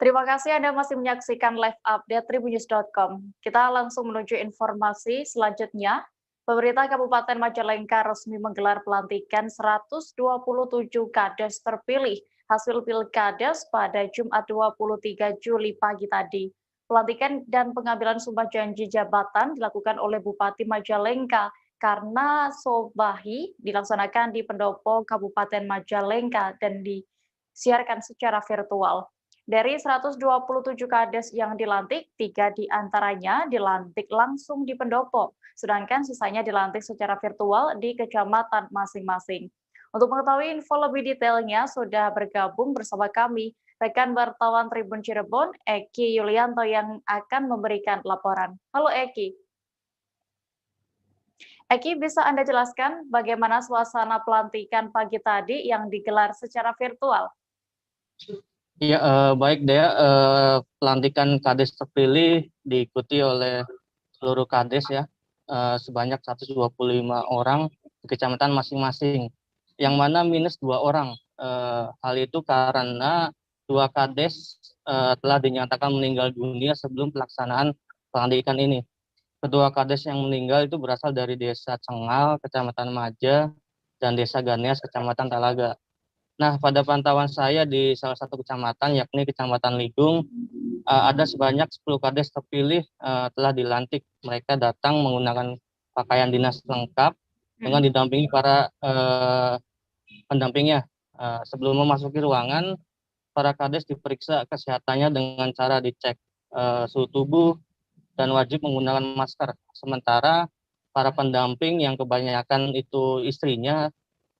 Terima kasih Anda masih menyaksikan live update tribunnews.com. Kita langsung menuju informasi selanjutnya. Pemerintah Kabupaten Majalengka resmi menggelar pelantikan 127 kades terpilih hasil pilkades pada Jumat 23 Juli pagi tadi. Pelantikan dan pengambilan sumpah janji jabatan dilakukan oleh Bupati Majalengka karena Sobahi dilaksanakan di Pendopo Kabupaten Majalengka dan disiarkan secara virtual. Dari 127 kades yang dilantik, 3 diantaranya dilantik langsung di Pendopo, sedangkan sisanya dilantik secara virtual di kecamatan masing-masing. Untuk mengetahui info lebih detailnya, sudah bergabung bersama kami rekan wartawan Tribun Cirebon, Eki Yulianto yang akan memberikan laporan. Halo Eki. Eki, bisa Anda jelaskan bagaimana suasana pelantikan pagi tadi yang digelar secara virtual? Iya, baik Dea, pelantikan kades terpilih diikuti oleh seluruh kades ya, sebanyak 125 orang di kecamatan masing-masing, yang mana minus 2 orang. Hal itu karena 2 kades telah dinyatakan meninggal dunia sebelum pelaksanaan pelantikan ini. Kedua kades yang meninggal itu berasal dari Desa Cengal, Kecamatan Maja, dan Desa Ganeas, Kecamatan Talaga. Nah, pada pantauan saya di salah satu kecamatan, yakni Kecamatan Ligung, ada sebanyak 10 kades terpilih telah dilantik. Mereka datang menggunakan pakaian dinas lengkap dengan didampingi para pendampingnya. Sebelum memasuki ruangan, para kades diperiksa kesehatannya dengan cara dicek suhu tubuh dan wajib menggunakan masker. Sementara para pendamping yang kebanyakan itu istrinya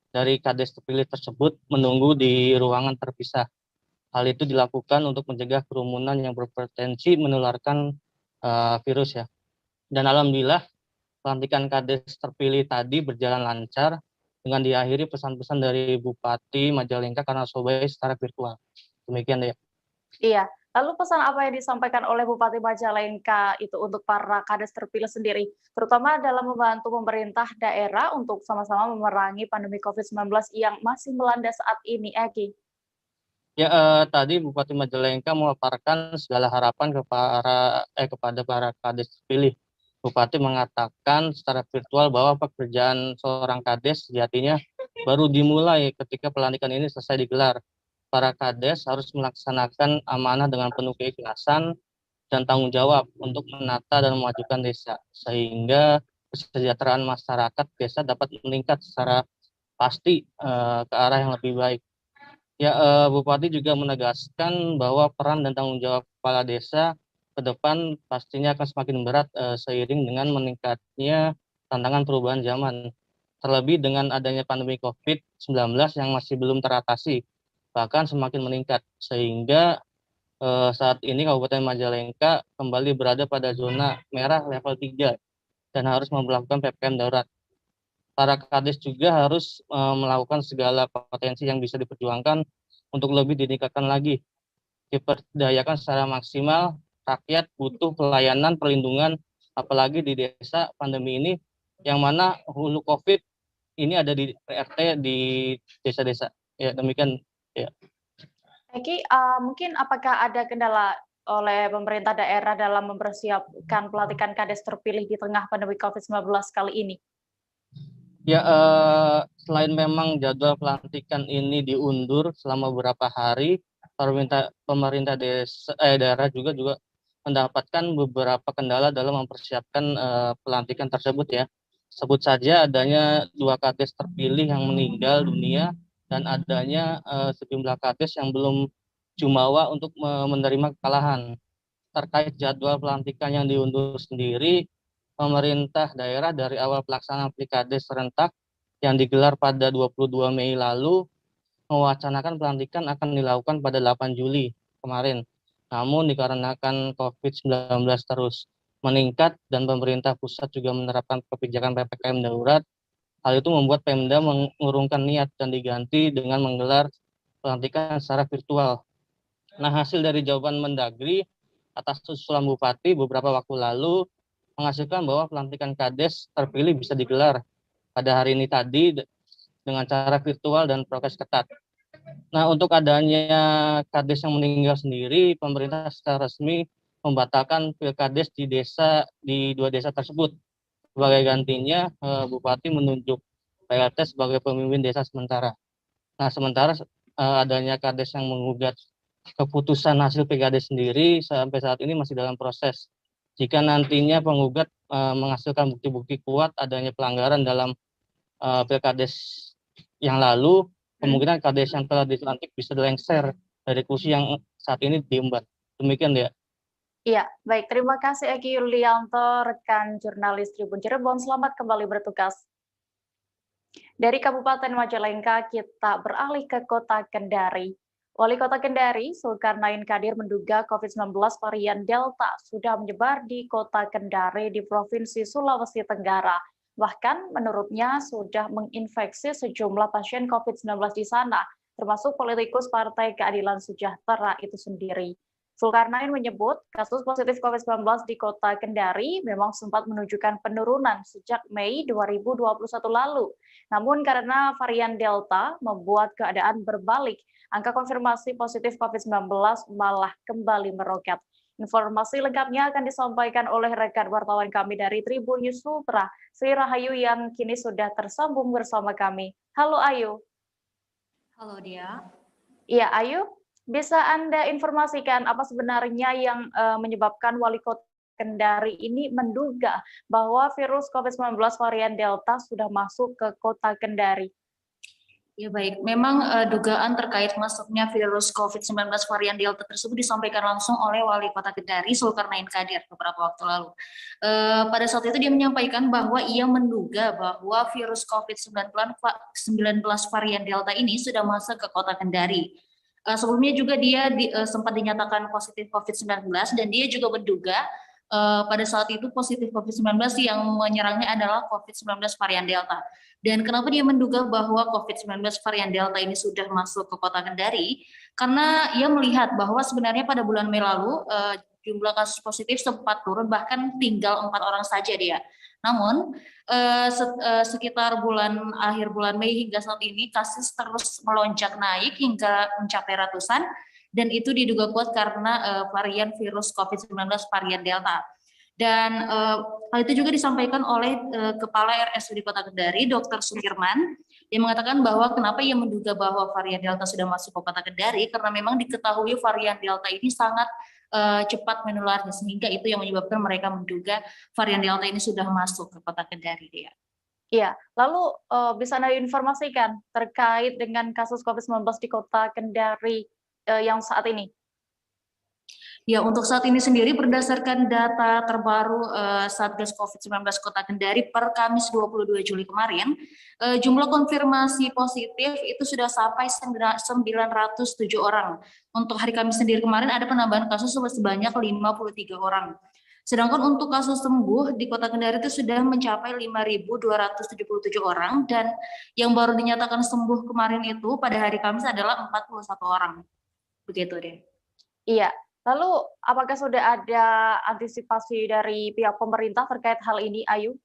dari kades terpilih tersebut menunggu di ruangan terpisah. Hal itu dilakukan untuk mencegah kerumunan yang berpotensi menularkan virus ya. Dan alhamdulillah pelantikan Kades terpilih tadi berjalan lancar dengan diakhiri pesan-pesan dari Bupati Majalengka karena Sobai secara virtual. Demikian ya. Iya. Lalu pesan apa yang disampaikan oleh Bupati Majalengka itu untuk para Kades terpilih sendiri, terutama dalam membantu pemerintah daerah untuk sama-sama memerangi pandemi COVID-19 yang masih melanda saat ini, Egi? Ya, tadi Bupati Majalengka memaparkan segala harapan kepada para Kades terpilih. Bupati mengatakan secara virtual bahwa pekerjaan seorang Kades sejatinya baru dimulai ketika pelantikan ini selesai digelar. Para Kades harus melaksanakan amanah dengan penuh keikhlasan dan tanggung jawab untuk menata dan memajukan desa, sehingga kesejahteraan masyarakat desa dapat meningkat secara pasti ke arah yang lebih baik. Ya, Bupati juga menegaskan bahwa peran dan tanggung jawab kepala desa ke depan pastinya akan semakin berat seiring dengan meningkatnya tantangan perubahan zaman. Terlebih dengan adanya pandemi COVID-19 yang masih belum teratasi, bahkan semakin meningkat, sehingga saat ini Kabupaten Majalengka kembali berada pada zona merah level 3 dan harus memperlakukan PPKM darurat. Para Kades juga harus melakukan segala potensi yang bisa diperjuangkan untuk lebih ditingkatkan lagi, diperdayakan secara maksimal. Rakyat butuh pelayanan, perlindungan, apalagi di desa pandemi ini, yang mana hulu COVID ini ada di RT di desa-desa. Ya, demikian. Ya. Eki, mungkin apakah ada kendala oleh pemerintah daerah dalam mempersiapkan pelantikan Kades terpilih di tengah pandemi COVID-19 kali ini? Ya, selain memang jadwal pelantikan ini diundur selama beberapa hari, pemerintah daerah juga mendapatkan beberapa kendala dalam mempersiapkan pelantikan tersebut ya. Sebut saja adanya 2 Kades terpilih yang meninggal dunia dan adanya sejumlah Kades yang belum jumawa untuk menerima kekalahan. Terkait jadwal pelantikan yang diundur sendiri, pemerintah daerah dari awal pelaksanaan Pilkades serentak yang digelar pada 22 Mei lalu mewacanakan pelantikan akan dilakukan pada 8 Juli kemarin. Namun dikarenakan COVID-19 terus meningkat dan pemerintah pusat juga menerapkan kebijakan PPKM darurat, hal itu membuat Pemda mengurungkan niat dan diganti dengan menggelar pelantikan secara virtual. Nah, hasil dari jawaban Mendagri atas usulan Bupati beberapa waktu lalu menghasilkan bahwa pelantikan Kades terpilih bisa digelar pada hari ini tadi dengan cara virtual dan prokes ketat. Nah, untuk adanya Kades yang meninggal sendiri, pemerintah secara resmi membatalkan Pilkades di 2 desa tersebut. Sebagai gantinya, Bupati menunjuk PLT sebagai pemimpin desa sementara. Nah, sementara adanya Kades yang menggugat keputusan hasil Pilkades sendiri sampai saat ini masih dalam proses. Jika nantinya penggugat menghasilkan bukti-bukti kuat adanya pelanggaran dalam Pilkades yang lalu, kemungkinan Kades yang telah dilantik bisa dilengser dari kursi yang saat ini diemban. Demikian ya. Iya, baik. Terima kasih Eki Yulianto, rekan jurnalis Tribun Cirebon. Selamat kembali bertugas. Dari Kabupaten Majalengka, kita beralih ke Kota Kendari. Wali Kota Kendari, Zulkarnain Kadir, menduga COVID-19 varian Delta sudah menyebar di Kota Kendari di Provinsi Sulawesi Tenggara. Bahkan menurutnya sudah menginfeksi sejumlah pasien COVID-19 di sana, termasuk politikus Partai Keadilan Sejahtera itu sendiri. Zulkarnain menyebut kasus positif COVID-19 di Kota Kendari memang sempat menunjukkan penurunan sejak Mei 2021 lalu. Namun karena varian Delta membuat keadaan berbalik, angka konfirmasi positif COVID-19 malah kembali meroket. Informasi lengkapnya akan disampaikan oleh rekan wartawan kami dari Tribun News Ultra, Sri Rahayu yang kini sudah tersambung bersama kami. Halo Ayu. Halo Dia. Iya Ayu, bisa Anda informasikan apa sebenarnya yang menyebabkan Wali Kota Kendari ini menduga bahwa virus COVID-19 varian Delta sudah masuk ke Kota Kendari? Ya baik, memang dugaan terkait masuknya virus COVID-19 varian Delta tersebut disampaikan langsung oleh Wali Kota Kendari, Zulkarnain Kadir, beberapa waktu lalu. Pada saat itu dia menyampaikan bahwa ia menduga bahwa virus COVID-19 varian Delta ini sudah masuk ke Kota Kendari. Sebelumnya juga dia sempat dinyatakan positif COVID-19 dan dia juga menduga pada saat itu positif COVID-19 yang menyerangnya adalah COVID-19 varian Delta. Dan kenapa dia menduga bahwa COVID-19 varian Delta ini sudah masuk ke kota Kendari? Karena ia melihat bahwa sebenarnya pada bulan Mei lalu jumlah kasus positif sempat turun, bahkan tinggal 4 orang saja dia. Namun sekitar akhir bulan Mei hingga saat ini kasus terus melonjak naik hingga mencapai ratusan, dan itu diduga kuat karena varian virus COVID-19 varian Delta. Dan hal itu juga disampaikan oleh Kepala RSUD Kota Kendari, Dr. Sukirman, yang mengatakan bahwa kenapa ia menduga bahwa varian Delta sudah masuk ke Kota Kendari, karena memang diketahui varian Delta ini sangat cepat menularnya, sehingga itu yang menyebabkan mereka menduga varian Delta ini sudah masuk ke Kota Kendari. Iya, lalu bisa Anda informasikan terkait dengan kasus COVID-19 di Kota Kendari yang saat ini? Ya, untuk saat ini sendiri berdasarkan data terbaru Satgas COVID-19 Kota Kendari per Kamis 22 Juli kemarin, jumlah konfirmasi positif itu sudah sampai 907 orang. Untuk hari Kamis sendiri kemarin ada penambahan kasus sebanyak 53 orang. Sedangkan untuk kasus sembuh di Kota Kendari itu sudah mencapai 5.277 orang, dan yang baru dinyatakan sembuh kemarin itu pada hari Kamis adalah 41 orang. Begitu deh. Iya. Lalu, apakah sudah ada antisipasi dari pihak pemerintah terkait hal ini, Ayu?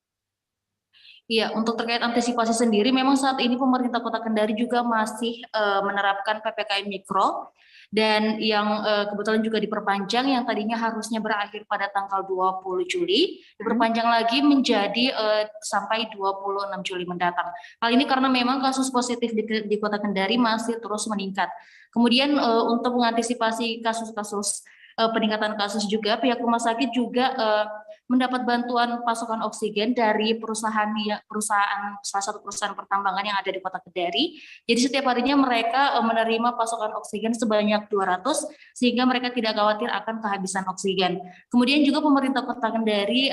Iya, untuk terkait antisipasi sendiri, memang saat ini pemerintah Kota Kendari juga masih menerapkan PPKM Mikro, dan yang kebetulan juga diperpanjang, yang tadinya harusnya berakhir pada tanggal 20 Juli, diperpanjang lagi menjadi sampai 26 Juli mendatang. Hal ini karena memang kasus positif di Kota Kendari masih terus meningkat. Kemudian untuk mengantisipasi kasus-kasus peningkatan kasus juga, pihak rumah sakit juga mendapat bantuan pasokan oksigen dari salah satu perusahaan pertambangan yang ada di Kota Kendari. Jadi setiap harinya mereka menerima pasokan oksigen sebanyak 200, sehingga mereka tidak khawatir akan kehabisan oksigen. Kemudian juga pemerintah Kota Kendari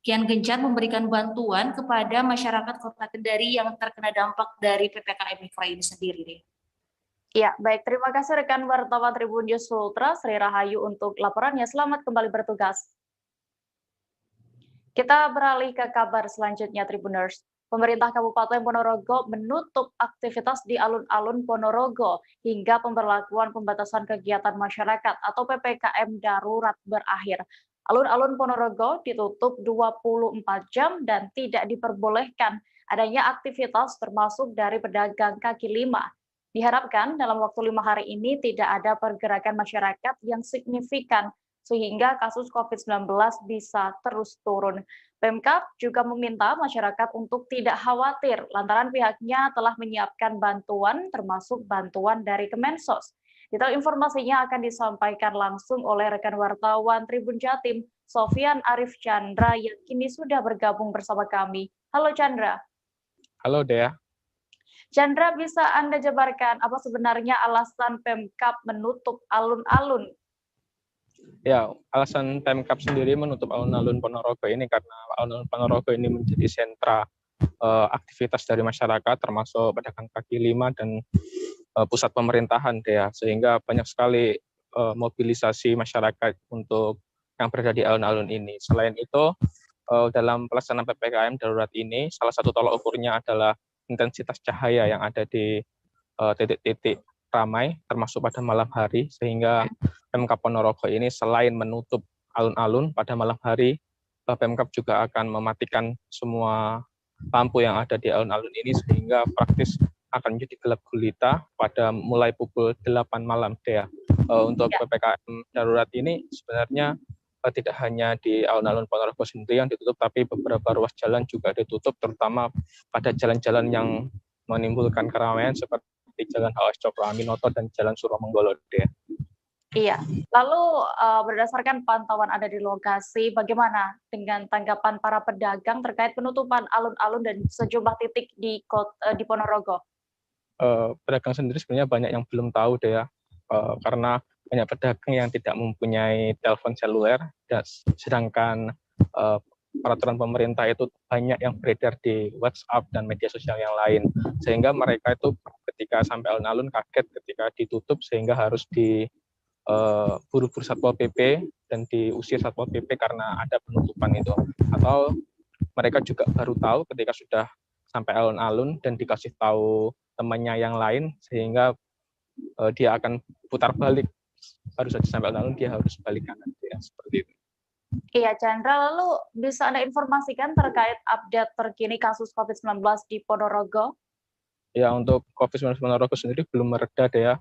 kian gencar memberikan bantuan kepada masyarakat Kota Kendari yang terkena dampak dari PPKM Mikro ini sendiri. Ya, baik. Terima kasih rekan wartawan Tribun News Ultra, Sri Rahayu, untuk laporannya. Selamat kembali bertugas. Kita beralih ke kabar selanjutnya, Tribuners. Pemerintah Kabupaten Ponorogo menutup aktivitas di alun-alun Ponorogo hingga pemberlakuan pembatasan kegiatan masyarakat atau PPKM darurat berakhir. Alun-alun Ponorogo ditutup 24 jam dan tidak diperbolehkan adanya aktivitas termasuk dari pedagang kaki lima. Diharapkan dalam waktu 5 hari ini tidak ada pergerakan masyarakat yang signifikan sehingga kasus COVID-19 bisa terus turun. Pemkab juga meminta masyarakat untuk tidak khawatir lantaran pihaknya telah menyiapkan bantuan termasuk bantuan dari Kemensos. Detail informasinya akan disampaikan langsung oleh rekan wartawan Tribun Jatim, Sofyan Arif Chandra, yang kini sudah bergabung bersama kami. Halo Chandra. Halo Dea. Chandra, bisa Anda jabarkan apa sebenarnya alasan Pemkab menutup alun-alun? Ya, alasan Pemkab sendiri menutup alun-alun Ponorogo ini karena alun-alun Ponorogo ini menjadi sentra aktivitas dari masyarakat, termasuk pedagang kaki lima dan pusat pemerintahan, Dea. Sehingga banyak sekali mobilisasi masyarakat untuk yang berada di alun-alun ini. Selain itu, dalam pelaksanaan PPKM darurat ini, salah satu tolak ukurnya adalah intensitas cahaya yang ada di titik-titik ramai, termasuk pada malam hari, sehingga Pemkab Ponorogo ini selain menutup alun-alun pada malam hari, Pemkab juga akan mematikan semua lampu yang ada di alun-alun ini, sehingga praktis akan menjadi gelap gulita pada mulai pukul 8 malam. Dea. Untuk PPKM darurat ini sebenarnya tidak hanya di alun-alun Ponorogo sendiri yang ditutup, tapi beberapa ruas jalan juga ditutup, terutama pada jalan-jalan yang menimbulkan keramaian seperti Jalan HS Cokro Aminoto dan Jalan Suromenggolo. Iya, lalu berdasarkan pantauan Anda di lokasi, bagaimana dengan tanggapan para pedagang terkait penutupan alun-alun dan sejumlah titik di Ponorogo? Pedagang sendiri sebenarnya banyak yang belum tahu, Dea, karena banyak pedagang yang tidak mempunyai telepon seluler, dan sedangkan peraturan pemerintah itu banyak yang beredar di WhatsApp dan media sosial yang lain, sehingga mereka itu ketika sampai alun-alun kaget ketika ditutup, sehingga harus buru-buru Satpol PP dan diusir Satpol PP karena ada penutupan itu, atau mereka juga baru tahu ketika sudah sampai alun-alun dan dikasih tahu temannya yang lain, sehingga dia akan putar balik, baru saja sampai alun-alun dia harus balik kanan, ya, seperti itu. Iya, Chandra, lalu bisa Anda informasikan terkait update terkini kasus COVID-19 di Ponorogo? Ya, untuk COVID-19 Ponorogo sendiri belum mereda ya.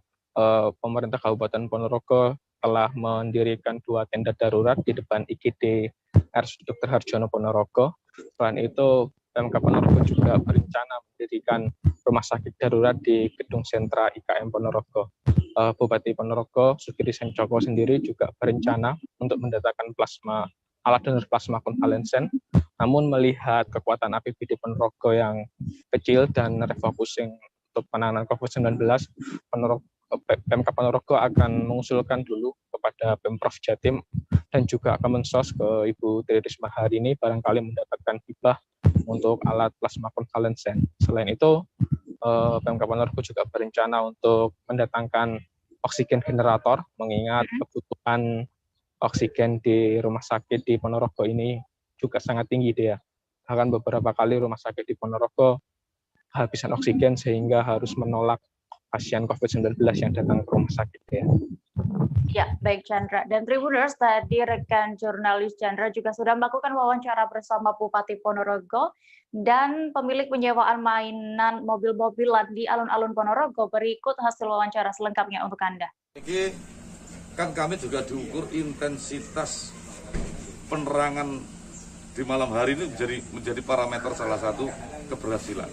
Pemerintah Kabupaten Ponorogo telah mendirikan 2 tenda darurat di depan IGD RSUD Dr. Harjono Ponorogo. Selain itu, Pemkab Ponorogo juga berencana mendirikan rumah sakit darurat di gedung sentra IKM Ponorogo. Bupati Ponorogo, Sugiri Sancoko sendiri juga berencana untuk mendatangkan alat donor plasma konvalensen. Namun melihat kekuatan APBD Ponorogo yang kecil dan refocusing untuk penanganan COVID-19, Pemkab Ponorogo akan mengusulkan dulu kepada Pemprov Jatim dan juga Kemensos ke Ibu Tri Risma hari ini barangkali mendapatkan hibah untuk alat plasma konvalensen. Selain itu, Pemkab Ponorogo juga berencana untuk mendatangkan oksigen generator, mengingat kebutuhan oksigen di rumah sakit di Ponorogo ini juga sangat tinggi dia. Bahkan beberapa kali rumah sakit di Ponorogo kehabisan oksigen sehingga harus menolak pasien COVID-19 yang datang ke rumah sakit ya. Ya, baik Chandra. Dan Tribuners, tadi rekan jurnalis Chandra juga sudah melakukan wawancara bersama Bupati Ponorogo dan pemilik penyewaan mainan mobil-mobilan di alun-alun Ponorogo. Berikut hasil wawancara selengkapnya untuk Anda. Ini kan kami juga diukur intensitas penerangan di malam hari ini menjadi parameter salah satu keberhasilan.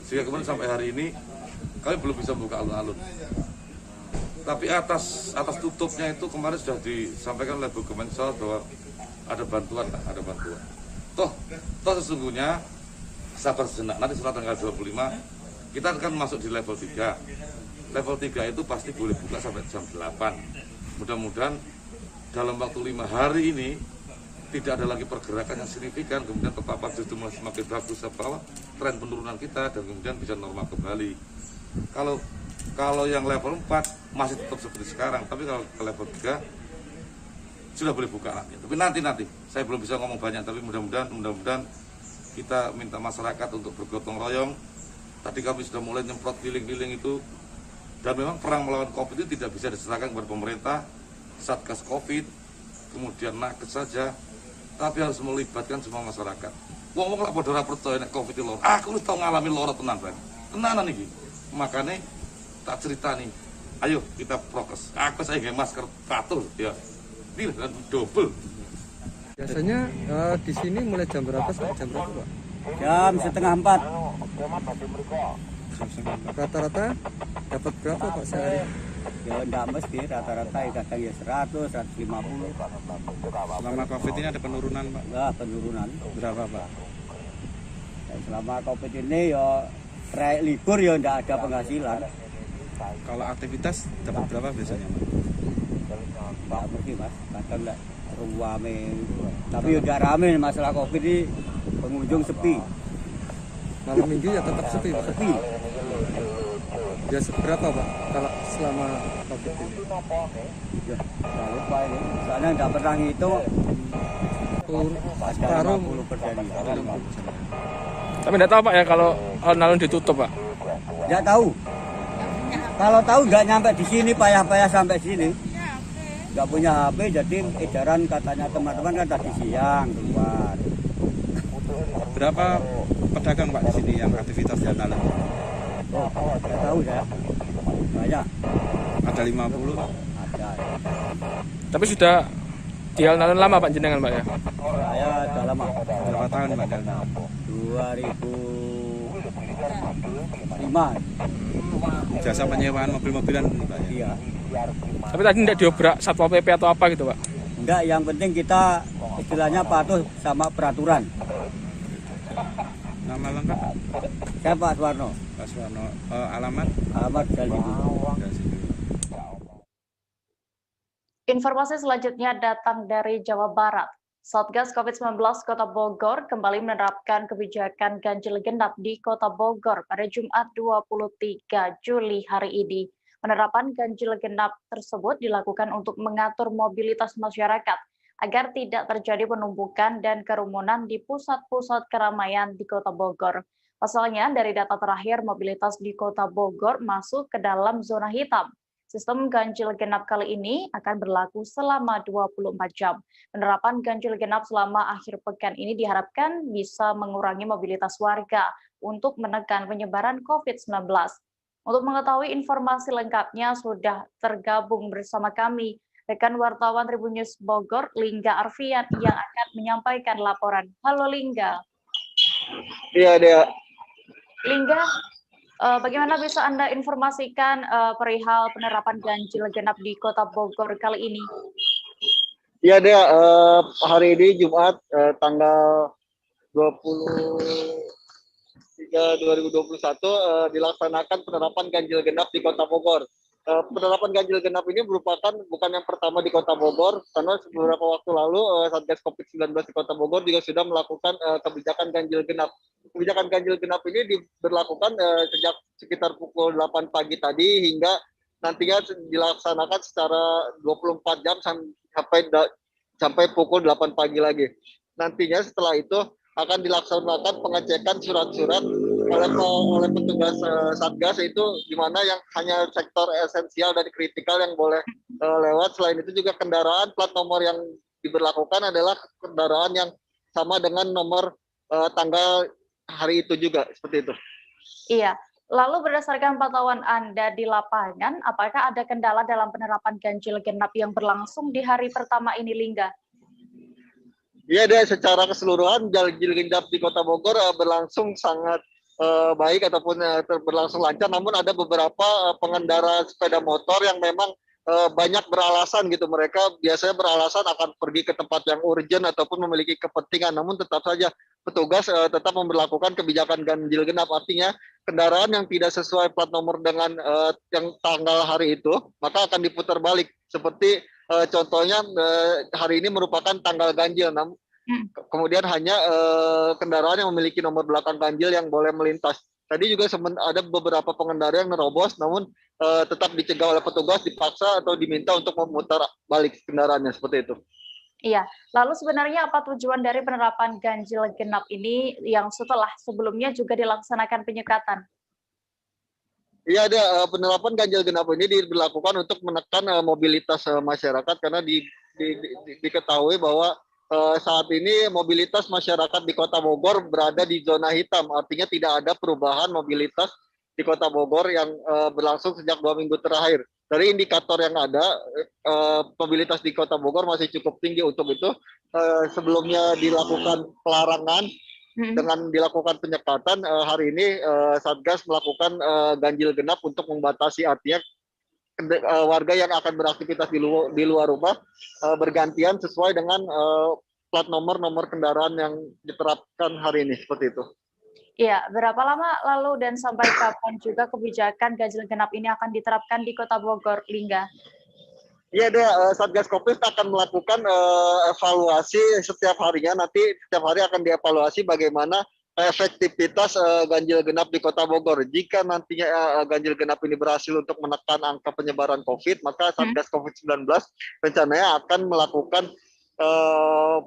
Sehingga kemudian sampai hari ini kami belum bisa membuka alun-alun. Tapi atas tutupnya itu kemarin sudah disampaikan oleh Bu Kemensos bahwa ada bantuan. Toh sesungguhnya sabar sejenak, nanti setelah tanggal 25 kita akan masuk di level 3. Level 3 itu pasti boleh buka sampai jam 8. Mudah-mudahan dalam waktu 5 hari ini tidak ada lagi pergerakan yang signifikan, kemudian terpapar justru semakin bagus bahwa tren penurunan kita dan kemudian bisa normal kembali. Kalau yang level 4 masih tetap seperti sekarang, tapi kalau ke level 3 sudah boleh buka lagi. Tapi nanti saya belum bisa ngomong banyak, tapi mudah-mudahan kita minta masyarakat untuk bergotong royong. Tadi kami sudah mulai nyemprot keliling-keliling itu, dan memang perang melawan COVID itu tidak bisa diserahkan kepada pemerintah, Satgas COVID, kemudian nakes saja, tapi harus melibatkan semua masyarakat. Wong-wong lah pada percaya nek COVID itu loro. Aku wis tau ngalami loro tenan, Bang. Tenanan iki. Makanya tak cerita nih, ayo kita prokes. Aku saya pakai masker patuh ya. Ini kan double. Biasanya di sini mulai jam berapa sampai jam berapa, Pak? Jam 3:30. Rata-rata dapat berapa, Pak, sehari? Ya enggak mesti, rata-rata kadang ya 100, 150. Selama COVID ini ada penurunan, Pak? Enggak, penurunan. Berapa, Pak? Ya, selama COVID ini ya libur ya enggak ada penghasilan. Kalau aktivitas dapat berapa biasanya, Pak? Enggak mesti, Mas. Kadang enggak rame. Tapi udah rame masalah COVID ini, pengunjung sepi. Malam minggu ya tetap sepi, Pak? Sepi. Biasa berapa, Pak, kalau selama COVID ini? Ya, enggak lupa ini. Soalnya enggak pernah ngitung. Separuh 50%. Tapi enggak tahu, Pak, ya kalau alun-alun ditutup, Pak? Enggak tahu. Kalau tahu nggak nyampe di sini, payah-payah sampai sini. Nggak punya HP, jadi edaran katanya teman-teman kan tadi siang keluar. Berapa pedagang, Pak, di sini yang aktivitas di alun-alun? Oh, nggak tahu saya. Banyak. Ada 50, Pak? Ada. Tapi sudah di alun-alun lama, Pak, jenengan, Pak, ya? Saya udah lama. Berapa tahun, Pak, di alun-alun? 2005. Jasa penyewaan mobil-mobilan, Pak, ya? Iya. Tapi tadi tidak diobrak Satpol PP atau apa gitu, Pak? Enggak, yang penting kita istilahnya patuh sama peraturan. Nama lengkap? Saya Pak Suwarno. Pak Suwarno. Alamat? Alamat Galibu. Informasi selanjutnya datang dari Jawa Barat. Satgas COVID-19 Kota Bogor kembali menerapkan kebijakan ganjil genap di Kota Bogor pada Jumat 23 Juli hari ini. Penerapan ganjil genap tersebut dilakukan untuk mengatur mobilitas masyarakat agar tidak terjadi penumpukan dan kerumunan di pusat-pusat keramaian di Kota Bogor. Pasalnya, dari data terakhir, mobilitas di Kota Bogor masuk ke dalam zona hitam. Sistem ganjil genap kali ini akan berlaku selama 24 jam. Penerapan ganjil genap selama akhir pekan ini diharapkan bisa mengurangi mobilitas warga untuk menekan penyebaran COVID-19. Untuk mengetahui informasi lengkapnya sudah tergabung bersama kami rekan wartawan Tribun News Bogor, Lingga Arfian, yang akan menyampaikan laporan. Halo Lingga. Iya, Dea. Lingga, bagaimana bisa Anda informasikan perihal penerapan ganjil genap di Kota Bogor kali ini? Iya, Dea. Hari ini Jumat tanggal 2021 dilaksanakan penerapan ganjil genap di Kota Bogor. Penerapan ganjil genap ini merupakan bukan yang pertama di Kota Bogor, karena beberapa waktu lalu Satgas COVID-19 di Kota Bogor juga sudah melakukan kebijakan ganjil genap. Kebijakan ganjil genap ini diberlakukan sejak sekitar pukul 8 pagi tadi hingga nantinya dilaksanakan secara 24 jam sampai pukul 8 pagi lagi. Nantinya setelah itu akan dilaksanakan pengecekan surat-surat oleh petugas Satgas, itu di mana yang hanya sektor esensial dan kritikal yang boleh lewat. Selain itu juga kendaraan plat nomor yang diberlakukan adalah kendaraan yang sama dengan nomor tanggal hari itu juga, seperti itu. Iya. Lalu berdasarkan pantauan Anda di lapangan, apakah ada kendala dalam penerapan ganjil genap yang berlangsung di hari pertama ini, Lingga? Iya, deh, secara keseluruhan ganjil genap di Kota Bogor berlangsung sangat baik ataupun berlangsung lancar. Namun ada beberapa pengendara sepeda motor yang memang banyak beralasan gitu. Mereka biasanya beralasan akan pergi ke tempat yang urgent ataupun memiliki kepentingan. Namun tetap saja petugas tetap memberlakukan kebijakan ganjil genap. Artinya kendaraan yang tidak sesuai plat nomor dengan yang tanggal hari itu, maka akan diputar balik. Seperti contohnya hari ini merupakan tanggal ganjil, kemudian hanya kendaraan yang memiliki nomor belakang ganjil yang boleh melintas. Tadi juga ada beberapa pengendara yang nerobos, namun tetap dicegah oleh petugas, dipaksa atau diminta untuk memutar balik kendaraannya, seperti itu. Iya, lalu sebenarnya apa tujuan dari penerapan ganjil genap ini yang setelah sebelumnya juga dilaksanakan penyekatan? Iya, ada penerapan ganjil genap ini diberlakukan untuk menekan mobilitas masyarakat, karena diketahui bahwa saat ini mobilitas masyarakat di Kota Bogor berada di zona hitam. Artinya tidak ada perubahan mobilitas di Kota Bogor yang berlangsung sejak 2 minggu terakhir. Dari indikator yang ada, mobilitas di Kota Bogor masih cukup tinggi. Untuk itu sebelumnya dilakukan pelarangan dengan dilakukan penyekatan, hari ini Satgas melakukan ganjil genap untuk membatasi, artinya warga yang akan beraktivitas di luar rumah bergantian sesuai dengan plat nomor kendaraan yang diterapkan hari ini, seperti itu. Iya, berapa lama lalu dan sampai kapan juga kebijakan ganjil genap ini akan diterapkan di Kota Bogor, Lingga? Iya, Satgas COVID akan melakukan evaluasi setiap harinya. Nanti setiap hari akan dievaluasi bagaimana efektivitas ganjil genap di Kota Bogor. Jika nantinya ganjil genap ini berhasil untuk menekan angka penyebaran COVID, maka Satgas COVID-19 rencananya akan melakukan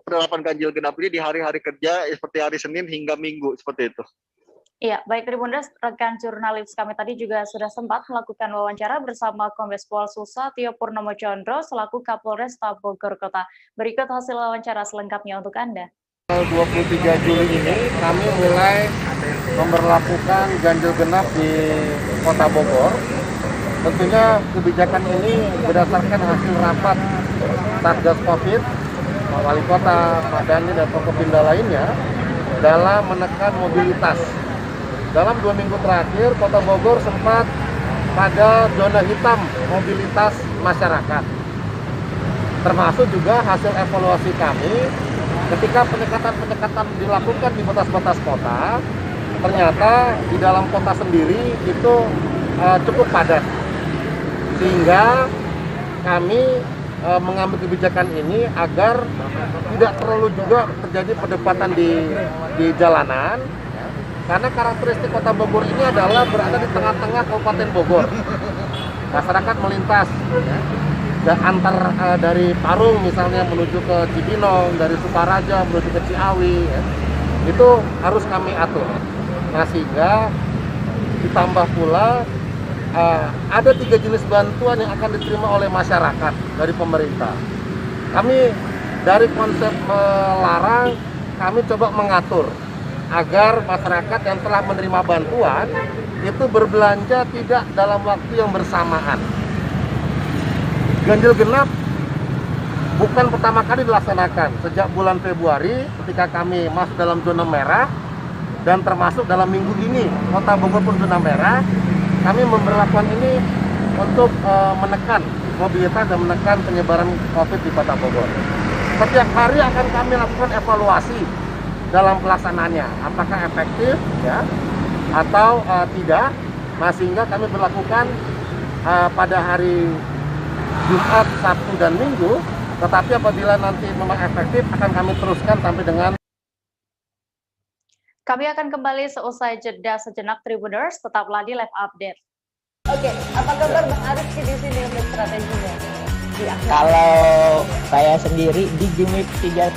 penerapan ganjil genap ini di hari-hari kerja seperti hari Senin hingga Minggu, seperti itu. Iya, baik Tribuners, rekan jurnalis kami tadi juga sudah sempat melakukan wawancara bersama Kombes Pol Susatyo Purnomo Condro selaku Kapolresta Bogor Kota. Berikut hasil wawancara selengkapnya untuk Anda. 23 Juli ini kami mulai memberlakukan ganjil genap di Kota Bogor. Tentunya kebijakan ini berdasarkan hasil rapat Satgas Covid, Wali Kota, Pak Dani, dan Forkopimda lainnya dalam menekan mobilitas. Dalam 2 minggu terakhir, Kota Bogor sempat pada zona hitam mobilitas masyarakat. Termasuk juga hasil evaluasi kami ketika penyekatan dilakukan di batas-batas kota, ternyata di dalam kota sendiri itu cukup padat. Sehingga kami mengambil kebijakan ini agar tidak terlalu juga terjadi perdebatan di jalanan. Karena karakteristik Kota Bogor ini adalah berada di tengah-tengah Kabupaten Bogor. masyarakat melintas ya, dan dari Parung misalnya menuju ke Cibinong, dari Sukaraja menuju ke Ciawi ya, itu harus kami atur. Nah, sehingga ditambah pula ada 3 jenis bantuan yang akan diterima oleh masyarakat dari pemerintah. Kami dari konsep melarang, kami coba mengatur agar masyarakat yang telah menerima bantuan itu berbelanja tidak dalam waktu yang bersamaan. Ganjil genap bukan pertama kali dilaksanakan. Sejak bulan Februari ketika kami masuk dalam zona merah dan termasuk dalam minggu ini Kota Bogor pun zona merah, kami memberlakukan ini untuk menekan mobilitas dan menekan penyebaran COVID di Kota Bogor. Setiap hari akan kami lakukan evaluasi dalam pelaksanaannya, apakah efektif ya atau tidak. Nah, sehingga kami berlakukan pada hari Jumat, Sabtu, dan Minggu, tetapi apabila nanti memang efektif akan kami teruskan sampai dengan. Kami akan kembali seusai jeda sejenak Tribuners, tetaplah di live update. Oke, apa kabar Bang Arif di sini untuk strateginya? Kalau saya sendiri di Jumip 37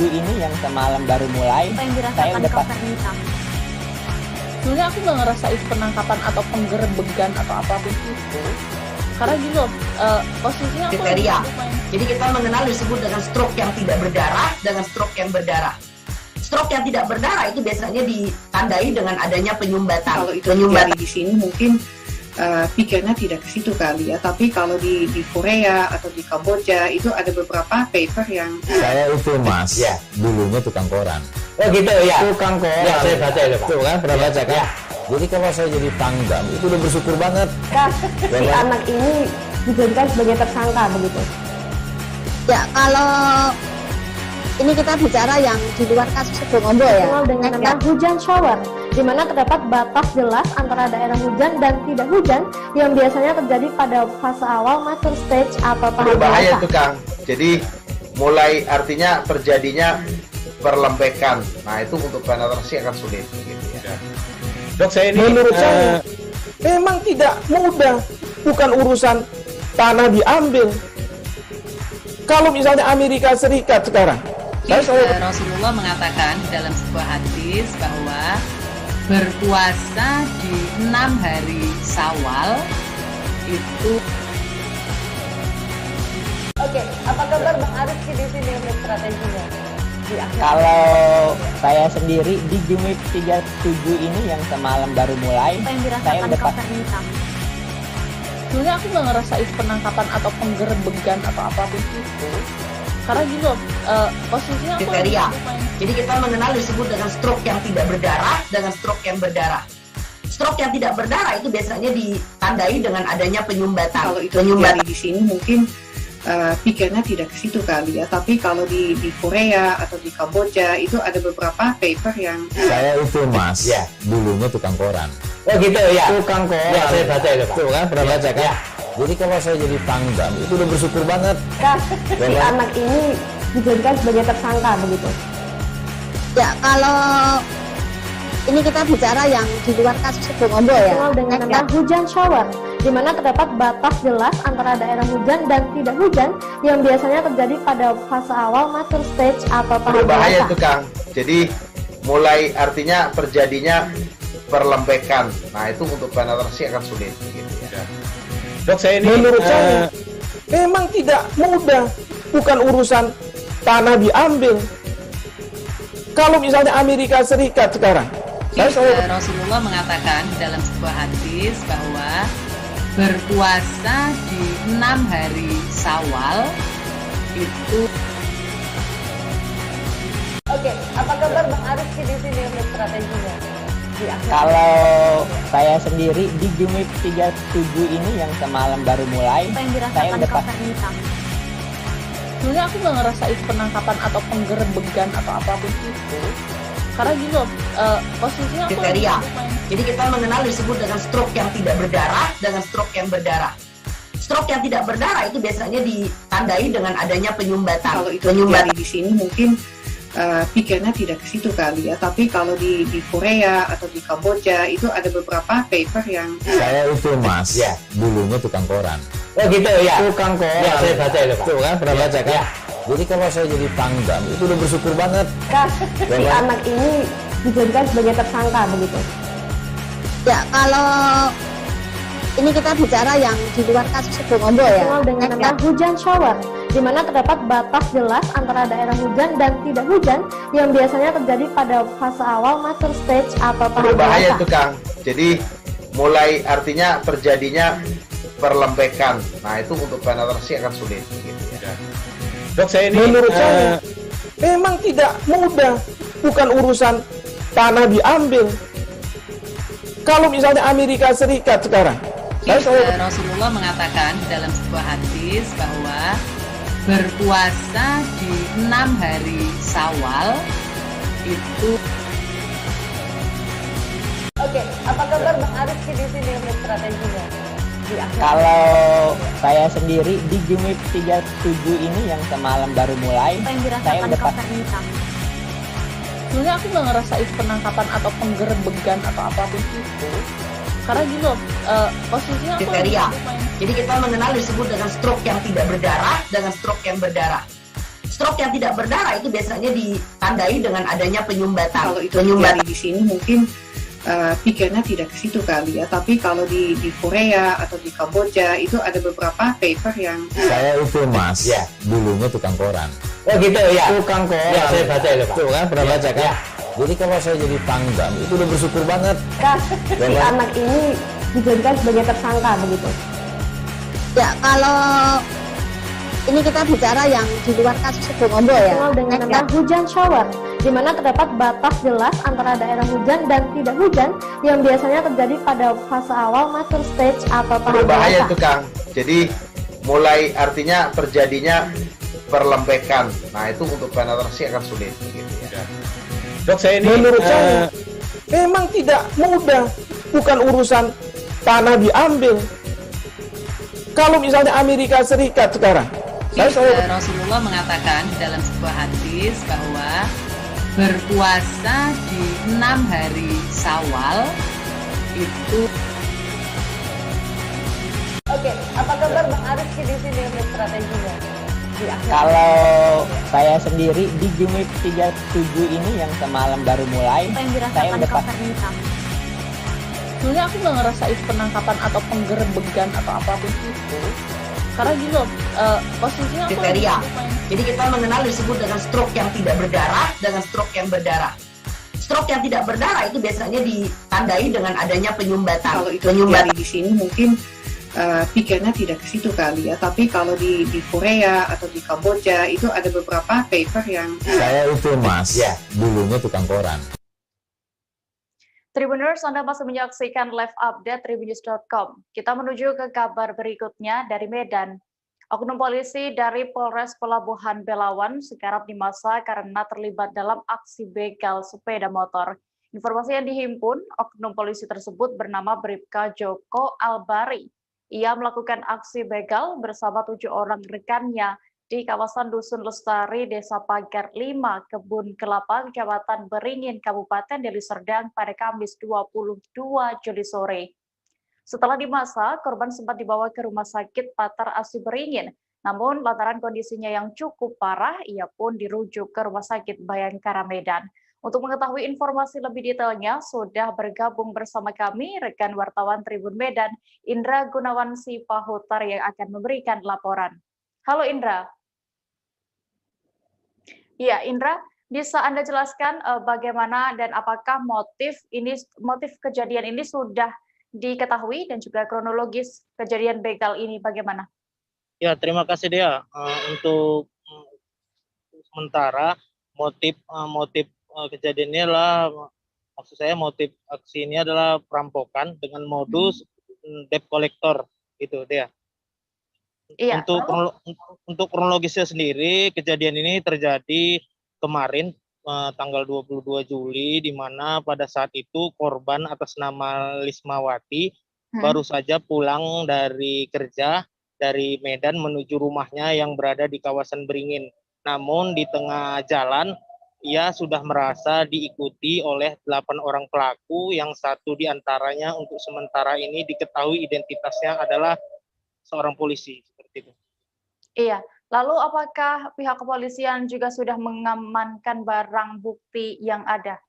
ini yang semalam baru mulai, saya udah sebenarnya aku nggak ngerasain penangkapan atau penggerebegan atau apapun itu. Karena gini loh, posisinya aku kriteria. Jadi kita mengenal disebut dengan stroke yang tidak berdarah dengan stroke yang berdarah. Stroke yang tidak berdarah itu biasanya ditandai dengan adanya penyumbatan. Kalau itu terjadi di sini mungkin pikirnya tidak ke situ kali ya. Tapi kalau di Korea atau di Kamboja itu ada beberapa paper yang saya itu Mas, ya, dulunya tukang koran. Oh gitu ya. Tukang koran. Ya, saya baca ya, Pak. Tuh kan, pernah baca kan? Ya. Jadi kalau saya jadi Pangdam itu udah bersyukur banget. Si anak ini dijadikan sebagai tersangka begitu. Ya, kalau ini kita bicara yang di luar kasus Sebongombo ya. Dengan nama hujan shower, di mana terdapat batas jelas antara daerah hujan dan tidak hujan yang biasanya terjadi pada fase awal mature stage atau tahap berbahaya dewasa. itu Kang. Jadi mulai artinya terjadinya perlembekan. Nah itu untuk penetrasi akan sulit. Gitu ya. Dok, saya ini menurut saya memang tidak mudah, bukan urusan tanah diambil. Kalau misalnya Amerika Serikat sekarang, Rasulullah mengatakan dalam sebuah hadis bahwa berpuasa di 6 hari Syawal itu. Oke, apa kabar Bang Arif di sini untuk strateginya? Kalau saya sendiri di Jumip 37 ini yang semalam baru mulai, saya udah sebenarnya aku nggak ngerasain penangkapan atau penggerebegan atau apapun itu. Karena gini loh, posisinya aku kriteria. Jadi kita mengenal disebut dengan stroke yang tidak berdarah dengan stroke yang berdarah. Stroke yang tidak berdarah itu biasanya ditandai dengan adanya penyumbatan. Kalau itu terjadi di sini mungkin pikirnya tidak ke situ kali ya. Tapi kalau di Korea atau di Kamboja itu ada beberapa paper yang saya itu Mas, ya, dulunya tukang koran. Oh gitu ya. Tukang koran. Ya, saya baca ya, Pak. Tuh kan, pernah baca kan? Ya. Jadi kalau saya jadi Pangdam itu udah bersyukur banget. Si anak ini dijadikan sebagai tersangka begitu. Ya, kalau ini kita bicara yang di luar kasus Sebongombo ya. Dengan nama hujan shower, di mana terdapat batas jelas antara daerah hujan dan tidak hujan yang biasanya terjadi pada fase awal mature stage atau tahap berbahaya dewasa. itu Kang. Jadi mulai artinya terjadinya perlembekan. Nah itu untuk penetrasi akan sulit. Gitu ya. Dok, saya ini menurut saya memang tidak mudah, bukan urusan tanah diambil. Kalau misalnya Amerika Serikat sekarang, Rasulullah mengatakan dalam sebuah hadis bahwa berpuasa di 6 hari Syawal itu. Oke, apa kabar Bang Arif di sini untuk strateginya? Kalau saya sendiri di Jumip 37 ini yang semalam baru mulai, saya udah sebenarnya aku nggak ngerasain penangkapan atau penggerebegan atau apapun itu. Karena gini loh, posisinya aku kriteria. Jadi kita mengenal disebut dengan stroke yang tidak berdarah dengan stroke yang berdarah. Stroke yang tidak berdarah itu biasanya ditandai dengan adanya penyumbatan. Kalau itu terjadi di sini mungkin pikirnya tidak ke situ kali ya. Tapi kalau di Korea atau di Kamboja itu ada beberapa paper yang Saya itu Mas, dulunya tukang koran. Oh gitu ya. Tukang koran. Ya, saya baca itu, Pak. Tuh kan, pernah baca kan? Ya. Jadi kalau saya jadi Pangdam itu udah bersyukur banget. Si anak ini dijadikan sebagai tersangka begitu. Ya, kalau ini kita bicara yang di luar kasus Sebongombo ya. Dikenal dengan nama hujan shower, di mana terdapat batas jelas antara daerah hujan dan tidak hujan yang biasanya terjadi pada fase awal mature stage atau tahap Berbahaya dewasa. itu Kang. Jadi mulai artinya terjadinya perlembekan. Nah itu untuk penetrasi akan sulit. Gitu ya. Dok, saya ini menurut saya memang tidak mudah, bukan urusan tanah diambil. Kalau misalnya Amerika Serikat sekarang, Rasulullah mengatakan dalam sebuah hadis bahwa berpuasa di 6 hari Syawal itu. Oke, apa kabar Bang Arif di sini untuk strateginya? Kalau saya sendiri di Jumip 37 ini yang semalam baru mulai, saya udah sebenarnya aku nggak ngerasain penangkapan atau penggerbegan atau apapun itu, karena gini loh, posisinya aku Kriteria. Jadi kita mengenal disebut dengan stroke yang tidak berdarah dengan stroke yang berdarah. Stroke yang tidak berdarah itu biasanya ditandai dengan adanya penyumbatan. Kalau itu terjadi di sini mungkin pikirnya tidak ke situ kali ya. Tapi kalau di Korea atau di Kamboja itu ada beberapa paper yang Saya itu Mas, dulunya tukang koran. Oh gitu ya. Tukang koran. Ya, saya baca itu, Pak. Tuh kan, pernah baca kan? Ya. Jadi kalau saya jadi Pangdam itu udah bersyukur banget. Si anak ini dijadikan sebagai tersangka begitu. Ya, kalau ini kita bicara yang di luar kasus Sebongombo ya. Dikenal dengan nama hujan shower, di mana terdapat batas jelas antara daerah hujan dan tidak hujan yang biasanya terjadi pada fase awal mature stage atau tahap Berbahaya dewasa. itu Kang. Jadi mulai artinya terjadinya perlembekan. Nah itu untuk penetrasi akan sulit. Gitu ya. Dok, saya ini menurut saya memang tidak mudah, bukan urusan tanah diambil. Kalau misalnya Amerika Serikat sekarang, Rasulullah mengatakan dalam sebuah hadis bahwa berpuasa di 6 hari Syawal itu. Oke, apa kabar Bang Arif di sini untuk strateginya? Kalau saya sendiri di Jumip 37 ini yang semalam baru mulai, saya udah sebenarnya aku nggak ngerasain penangkapan atau penggerbegan atau apapun itu, karena gini loh, posisinya aku Kriteria. Jadi kita mengenal disebut dengan stroke yang tidak berdarah dengan stroke yang berdarah. Stroke yang tidak berdarah itu biasanya ditandai dengan adanya penyumbatan. kalau itu terjadi di sini mungkin pikirnya tidak ke situ kali ya. Tapi kalau di Korea atau di Kamboja itu ada beberapa paper yang Saya itu Mas, dulunya tukang koran. Tribuners, Anda masih menyaksikan live update tribunnews.com. Kita menuju ke kabar berikutnya dari Medan. Oknum polisi dari Polres Pelabuhan Belawan sekarang dimasa karena terlibat dalam aksi begal sepeda motor. Informasi yang dihimpun, oknum polisi tersebut bernama Bribka Joko Albari. Ia melakukan aksi begal bersama 7 orang rekannya di kawasan Dusun Lestari, Desa Pagar 5, Kebun Kelapa, Kecamatan Beringin, Kabupaten Deli Serdang pada Kamis 22 Juli sore. Setelah dimasa, korban sempat dibawa ke Rumah Sakit Patar Asi Beringin. Namun lantaran kondisinya yang cukup parah, ia pun dirujuk ke Rumah Sakit Bayangkara Medan. Untuk mengetahui informasi lebih detailnya, sudah bergabung bersama kami rekan wartawan Tribun Medan, Indra Gunawan Sipahutar yang akan memberikan laporan. Halo Indra. Ya, Indra, bisa Anda jelaskan bagaimana dan apakah motif kejadian ini sudah diketahui dan juga kronologis kejadian begal ini bagaimana? Ya, terima kasih Dea. Untuk sementara motif kejadian ini adalah, maksud saya motif aksi ini adalah perampokan dengan modus debt collector gitu Dea. Iya. Untuk kronologisnya sendiri, kejadian ini terjadi kemarin tanggal 22 Juli, di mana pada saat itu korban atas nama Lismawati baru saja pulang dari kerja dari Medan menuju rumahnya yang berada di kawasan Beringin. Namun di tengah jalan ia sudah merasa diikuti oleh 8 orang pelaku yang 1 diantaranya untuk sementara ini diketahui identitasnya adalah seorang polisi. Seperti itu. Iya. Lalu apakah pihak kepolisian juga sudah mengamankan barang bukti yang ada?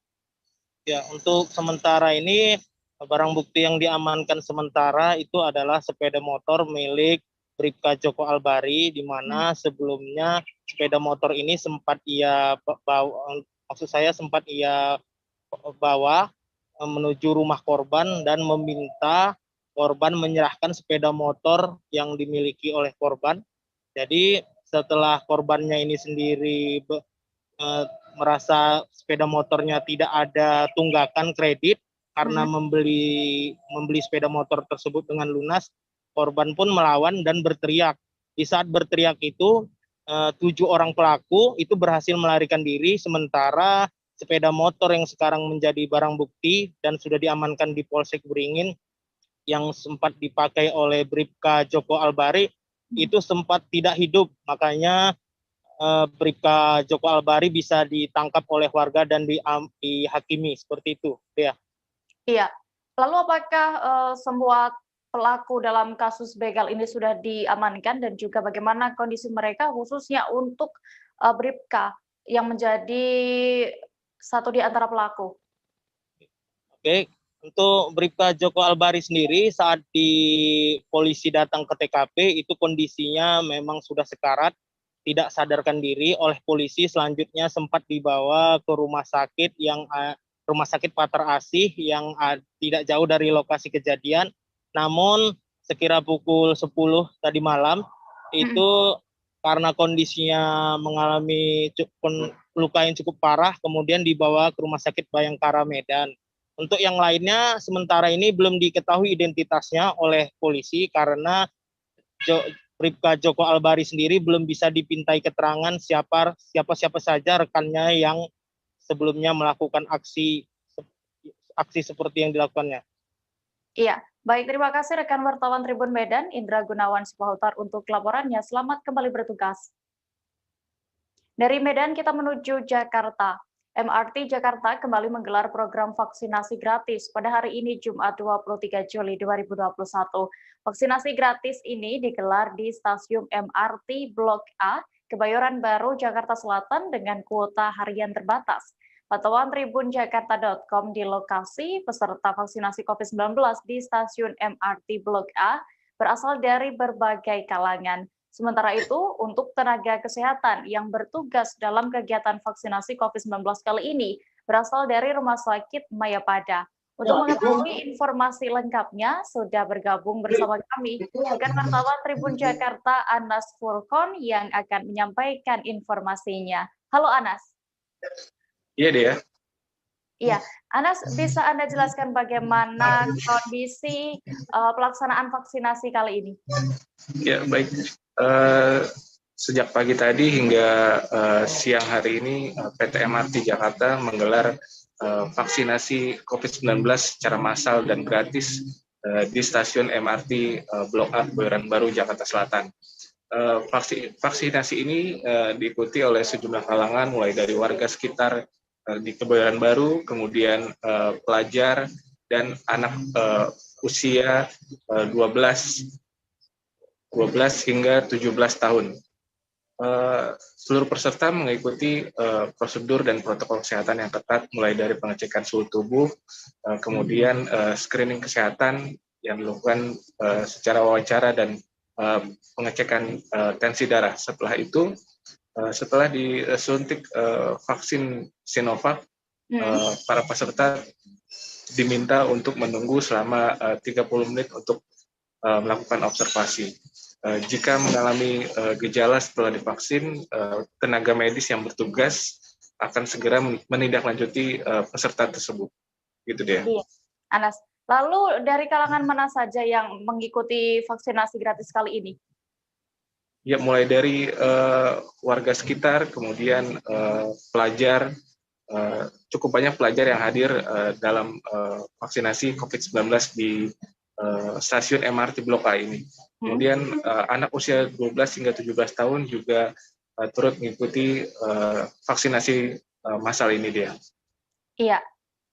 Ya, untuk sementara ini barang bukti yang diamankan sementara itu adalah sepeda motor milik Bribka Joko Albari, di mana sebelumnya sepeda motor ini sempat ia bawa menuju rumah korban dan meminta korban menyerahkan sepeda motor yang dimiliki oleh korban. Jadi setelah korbannya ini sendiri merasa sepeda motornya tidak ada tunggakan kredit karena membeli sepeda motor tersebut dengan lunas, korban pun melawan dan berteriak. Di saat berteriak itu 7 orang pelaku itu berhasil melarikan diri, sementara sepeda motor yang sekarang menjadi barang bukti dan sudah diamankan di Polsek Beringin yang sempat dipakai oleh Bribka Joko Albari itu sempat tidak hidup, makanya Bribka Joko Albari bisa ditangkap oleh warga dan dihakimi seperti itu, ya. Iya. Lalu apakah semua pelaku dalam kasus begal ini sudah diamankan dan juga bagaimana kondisi mereka khususnya untuk Bribka yang menjadi 1 di antara pelaku? Oke. Untuk Bribka Joko Albari sendiri saat polisi datang ke TKP itu kondisinya memang sudah sekarat, tidak sadarkan diri oleh polisi. Selanjutnya sempat dibawa ke rumah sakit Rumah Sakit Patar Asih yang tidak jauh dari lokasi kejadian. Namun sekira pukul 10 tadi malam itu karena kondisinya mengalami luka yang cukup parah, kemudian dibawa ke Rumah Sakit Bayangkara Medan. Untuk yang lainnya, sementara ini belum diketahui identitasnya oleh polisi karena Bribka Joko Albari sendiri belum bisa dipintai keterangan siapa saja rekannya yang sebelumnya melakukan aksi seperti yang dilakukannya. Iya, baik, terima kasih rekan wartawan Tribun Medan, Indra Gunawan Sipahutar untuk laporannya. Selamat kembali bertugas. Dari Medan kita menuju Jakarta. MRT Jakarta kembali menggelar program vaksinasi gratis pada hari ini Jumat 23 Juli 2021. Vaksinasi gratis ini digelar di stasiun MRT Blok A, Kebayoran Baru, Jakarta Selatan dengan kuota harian terbatas. Pantauan tribunjakarta.com di lokasi peserta vaksinasi COVID-19 di stasiun MRT Blok A berasal dari berbagai kalangan. Sementara itu, untuk tenaga kesehatan yang bertugas dalam kegiatan vaksinasi COVID-19 kali ini berasal dari Rumah Sakit Mayapada. Untuk mengetahui informasi lengkapnya, sudah bergabung bersama kami rekan wartawan Tribun Jakarta Anas Furkon yang akan menyampaikan informasinya. Halo Anas. Iya, Dea. Iya, Anas, bisa Anda jelaskan bagaimana kondisi pelaksanaan vaksinasi kali ini? Ya, baik. Sejak pagi tadi hingga siang hari ini PT MRT Jakarta menggelar vaksinasi COVID-19 secara massal dan gratis di stasiun MRT Blok A Kebayoran Baru Jakarta Selatan. Vaksinasi ini diikuti oleh sejumlah kalangan mulai dari warga sekitar di Kebayoran Baru, kemudian pelajar dan anak usia 12 hingga 17 tahun. Seluruh peserta mengikuti prosedur dan protokol kesehatan yang ketat, mulai dari pengecekan suhu tubuh, kemudian screening kesehatan yang dilakukan secara wawancara dan pengecekan tensi darah. Setelah itu, setelah disuntik vaksin Sinovac, para peserta diminta untuk menunggu selama 30 menit untuk melakukan observasi. Jika mengalami gejala setelah divaksin, tenaga medis yang bertugas akan segera menindaklanjuti peserta tersebut. Gitu deh. Iya, Anas. Lalu dari kalangan mana saja yang mengikuti vaksinasi gratis kali ini? Ya, mulai dari warga sekitar, kemudian pelajar, cukup banyak pelajar yang hadir dalam vaksinasi COVID-19 di stasiun MRT Blok A ini. Kemudian anak usia 12 hingga 17 tahun juga turut mengikuti vaksinasi masalah ini dia. Iya.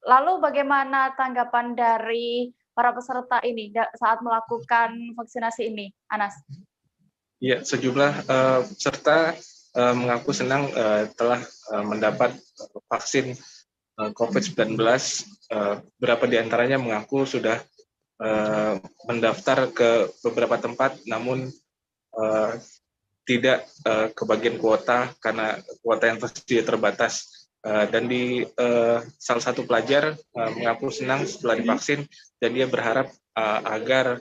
Lalu bagaimana tanggapan dari para peserta ini saat melakukan vaksinasi ini, Anas? Ya, sejumlah peserta mengaku senang telah mendapat vaksin COVID-19. Beberapa di antaranya mengaku sudah mendaftar ke beberapa tempat, namun tidak kebagian kuota karena kuota yang tersedia terbatas. Dan di salah satu pelajar mengaku senang setelah divaksin dan dia berharap agar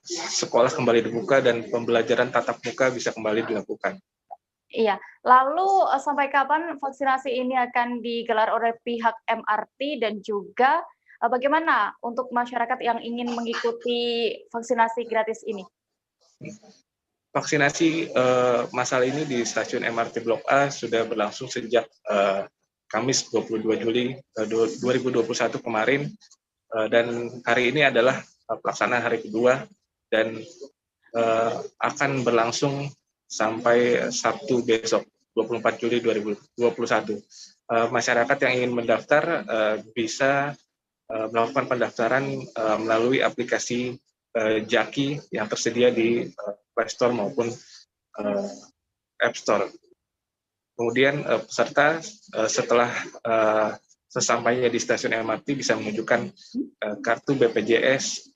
sekolah kembali dibuka dan pembelajaran tatap muka bisa kembali dilakukan. Iya, lalu sampai kapan vaksinasi ini akan digelar oleh pihak MRT dan juga bagaimana untuk masyarakat yang ingin mengikuti vaksinasi gratis ini? Vaksinasi masal ini di stasiun MRT Blok A sudah berlangsung sejak Kamis 22 Juli 2021 kemarin, dan hari ini adalah pelaksanaan hari kedua dan akan berlangsung sampai Sabtu besok 24 Juli 2021. Masyarakat yang ingin mendaftar bisa melakukan pendaftaran melalui aplikasi Jaki yang tersedia di Play Store maupun App Store. Kemudian peserta setelah sesampainya di stasiun MRT bisa menunjukkan kartu BPJS,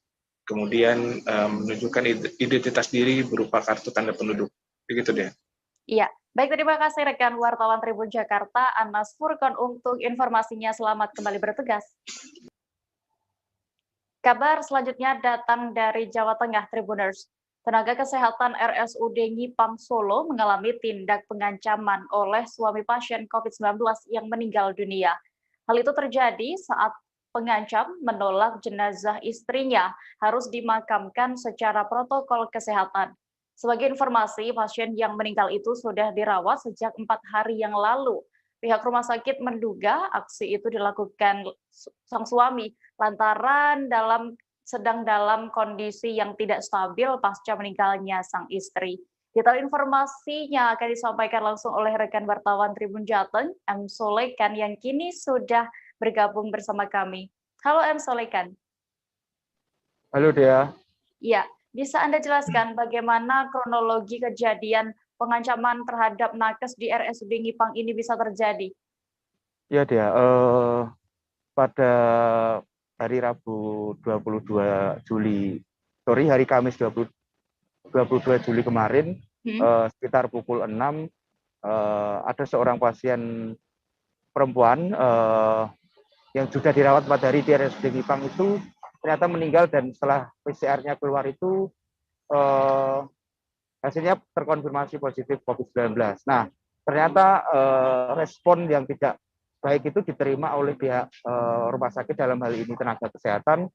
kemudian menunjukkan identitas diri berupa kartu tanda penduduk. Begitu deh. Iya, baik, terima kasih rekan wartawan Tribun Jakarta, Anas Furkon untuk informasinya. Selamat kembali bertugas. Kabar selanjutnya datang dari Jawa Tengah, Tribuners. Tenaga kesehatan RSUD Ngipang Solo mengalami tindak pengancaman oleh suami pasien COVID-19 yang meninggal dunia. Hal itu terjadi saat pengancam menolak jenazah istrinya harus dimakamkan secara protokol kesehatan. Sebagai informasi, pasien yang meninggal itu sudah dirawat sejak 4 hari yang lalu. Pihak rumah sakit menduga aksi itu dilakukan sang suami lantaran sedang dalam kondisi yang tidak stabil pasca meninggalnya sang istri. Detail informasinya akan disampaikan langsung oleh rekan wartawan Tribun Jateng, M. Solekan, yang kini sudah bergabung bersama kami. Halo M. Solekan. Halo Dea. Ya, bisa Anda jelaskan bagaimana kronologi kejadian pengancaman terhadap nakes di RSUD Ngipang ini bisa terjadi? Ya Dea, pada hari Rabu 22 Juli, hari Kamis 22 Juli kemarin, sekitar pukul 6, ada seorang pasien perempuan yang sudah dirawat 4 hari di RSUD Ngipang itu ternyata meninggal, dan setelah PCR-nya keluar itu hasilnya terkonfirmasi positif COVID-19. Nah, ternyata respon yang tidak baik itu diterima oleh pihak rumah sakit, dalam hal ini tenaga kesehatan.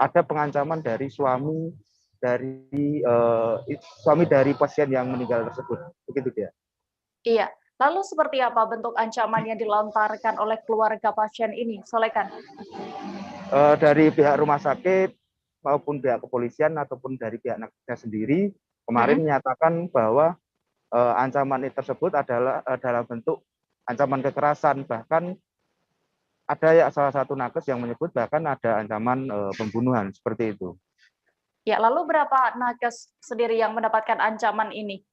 Ada pengancaman dari suami dari pasien yang meninggal tersebut. Begitu dia. Iya. Lalu seperti apa bentuk ancaman yang dilontarkan oleh keluarga pasien ini, Solekan? Dari pihak rumah sakit maupun pihak kepolisian ataupun dari pihak nakesnya sendiri kemarin menyatakan bahwa ancaman tersebut adalah bentuk ancaman kekerasan. Bahkan ada salah satu nakes yang menyebut bahkan ada ancaman pembunuhan, seperti itu. Ya, lalu berapa nakes sendiri yang mendapatkan ancaman ini?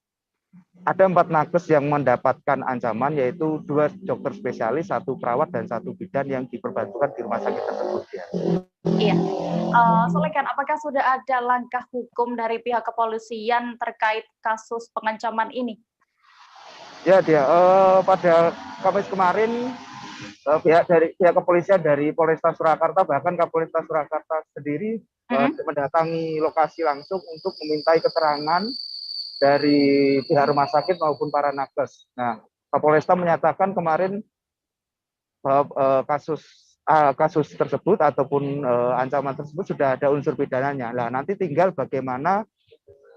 Ada 4 nakes yang mendapatkan ancaman, yaitu 2 dokter spesialis, 1 perawat, dan 1 bidan yang diperbantukan di rumah sakit tersebut. Ya. Iya. Solekan, apakah sudah ada langkah hukum dari pihak kepolisian terkait kasus pengancaman ini? Ya, dia pada Kamis kemarin pihak kepolisian dari Polresta Surakarta, bahkan Kapolresta Surakarta sendiri mendatangi lokasi langsung untuk memintai keterangan dari pihak rumah sakit maupun para nakes. Nah, Kapolresta menyatakan kemarin bahwa kasus tersebut ataupun ancaman tersebut sudah ada unsur pidananya. Nah, nanti tinggal bagaimana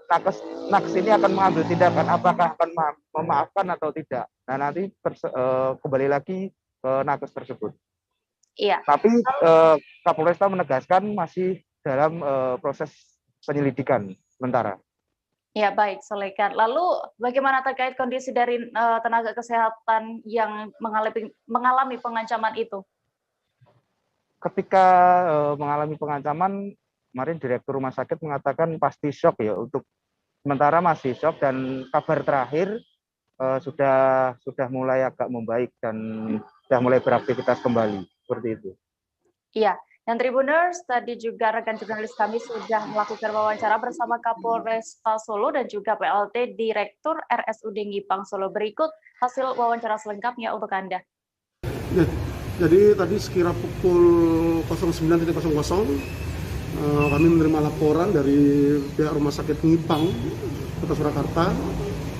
nakes ini akan mengambil tindakan, apakah akan memaafkan atau tidak. Nah, nanti kembali lagi ke nakes tersebut. Iya. Tapi Kapolresta menegaskan masih dalam proses penyelidikan sementara. Ya, baik, Solekan. Lalu bagaimana terkait kondisi dari tenaga kesehatan yang mengalami pengancaman itu? Ketika mengalami pengancaman, kemarin Direktur Rumah Sakit mengatakan pasti shock ya, untuk sementara masih shock, dan kabar terakhir sudah mulai agak membaik dan sudah mulai beraktivitas kembali, seperti itu. Iya. Dan Tribuners, tadi juga rekan jurnalis kami sudah melakukan wawancara bersama Kapolresta Solo dan juga PLT Direktur RSUD Ngipang Solo. Berikut hasil wawancara selengkapnya untuk Anda. Ya, jadi tadi sekira pukul 09.00 kami menerima laporan dari pihak Rumah Sakit Ngipang, Kota Surakarta,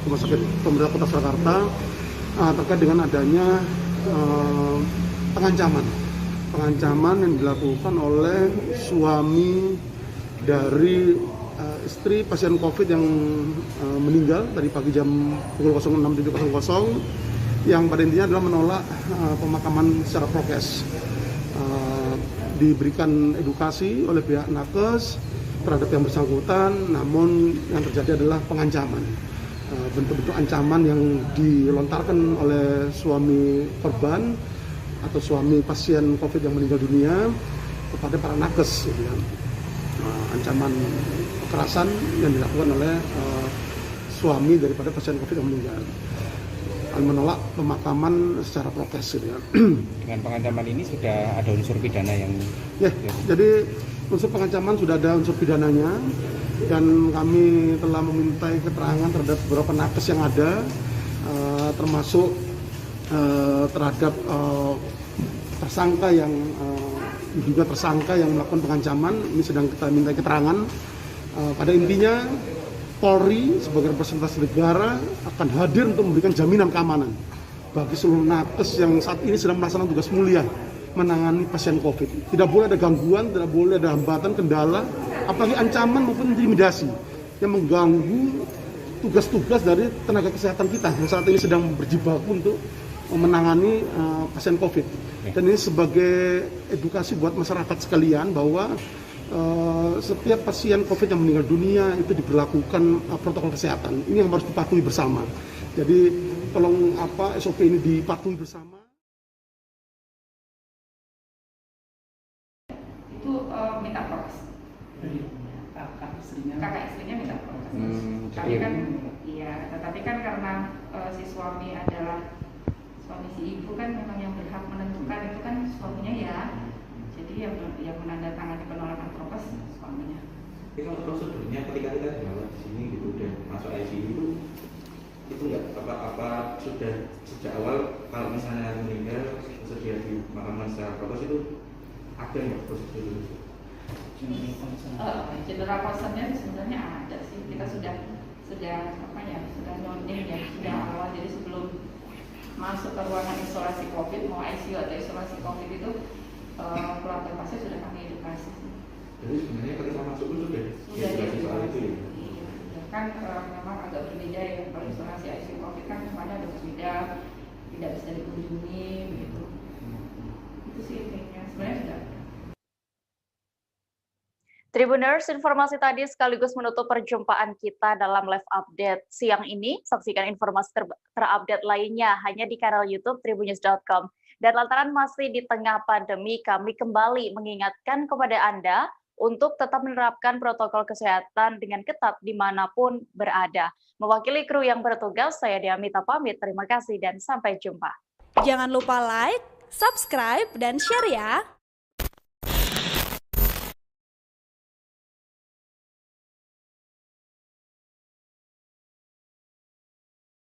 Rumah Sakit Pemerintah Kota Surakarta, terkait dengan adanya pengancaman yang dilakukan oleh suami dari istri pasien COVID yang meninggal tadi pagi jam pukul 06.00, yang pada intinya adalah menolak pemakaman secara prokes. Diberikan edukasi oleh pihak nakes terhadap yang bersangkutan, namun yang terjadi adalah pengancaman. Bentuk-bentuk ancaman yang dilontarkan oleh suami korban atau suami pasien COVID yang meninggal dunia kepada para nakes, gitu ya. Ancaman kekerasan yang dilakukan oleh suami daripada pasien COVID yang meninggal, menolak pemakaman secara prokes, gitu ya. Dengan pengancaman ini sudah ada unsur pidana yang ya, jadi unsur pengancaman sudah ada unsur pidananya, dan kami telah memintai keterangan terhadap beberapa nakes yang ada, termasuk terhadap tersangka yang diduga tersangka yang melakukan pengancaman. Ini sedang kita minta keterangan. Pada intinya Polri sebagai representasi negara akan hadir untuk memberikan jaminan keamanan bagi seluruh nakes yang saat ini sedang melaksanakan tugas mulia menangani pasien COVID. Tidak boleh ada gangguan, tidak boleh ada hambatan, kendala, apalagi ancaman maupun intimidasi yang mengganggu tugas-tugas dari tenaga kesehatan kita yang saat ini sedang berjibaku untuk menangani pasien COVID. Dan ini sebagai edukasi buat masyarakat sekalian bahwa setiap pasien COVID yang meninggal dunia itu diberlakukan protokol kesehatan. Ini yang harus dipatuhi bersama. Jadi tolong SOP ini dipatuhi bersama. Itu minta prokes. Kakak istrinya minta prokes. Tetapi kan karena si suami adalah suami si ibu, kan memang yang berhak menentukan itu kan suaminya ya. Jadi yang menandatangani penolakan prokes suaminya. Tapi kalau prosedurnya ketika kita dirawat di sini gitu dan masuk ICU itu nggak apa sudah sejak awal kalau misalnya meninggal sedia di pemakaman secara prokes itu ada nggak prosedur itu? General concern-nya sebenarnya ada sih. Kita sudah nyonya ya, sudah awal. Jadi sebelum masuk ke ruangan isolasi COVID, mau ICU atau isolasi COVID itu keluarga pasien sudah kami edukasi. Jadi sebenarnya ketika masuk pun sudah edukasi soal itu ya? Iya, kan memang agak berbeda ya. Kalau isolasi ICU COVID kan semuanya ada berbeda, tidak bisa dikunjungi begitu. Itu sih intinya, sebenarnya sudah. Tribuners, informasi tadi sekaligus menutup perjumpaan kita dalam live update siang ini. Saksikan informasi terupdate lainnya hanya di kanal YouTube tribunnews.com. Dan lantaran masih di tengah pandemi, kami kembali mengingatkan kepada Anda untuk tetap menerapkan protokol kesehatan dengan ketat dimanapun berada. Mewakili kru yang bertugas, saya Diamita pamit. Terima kasih dan sampai jumpa. Jangan lupa like, subscribe, dan share ya.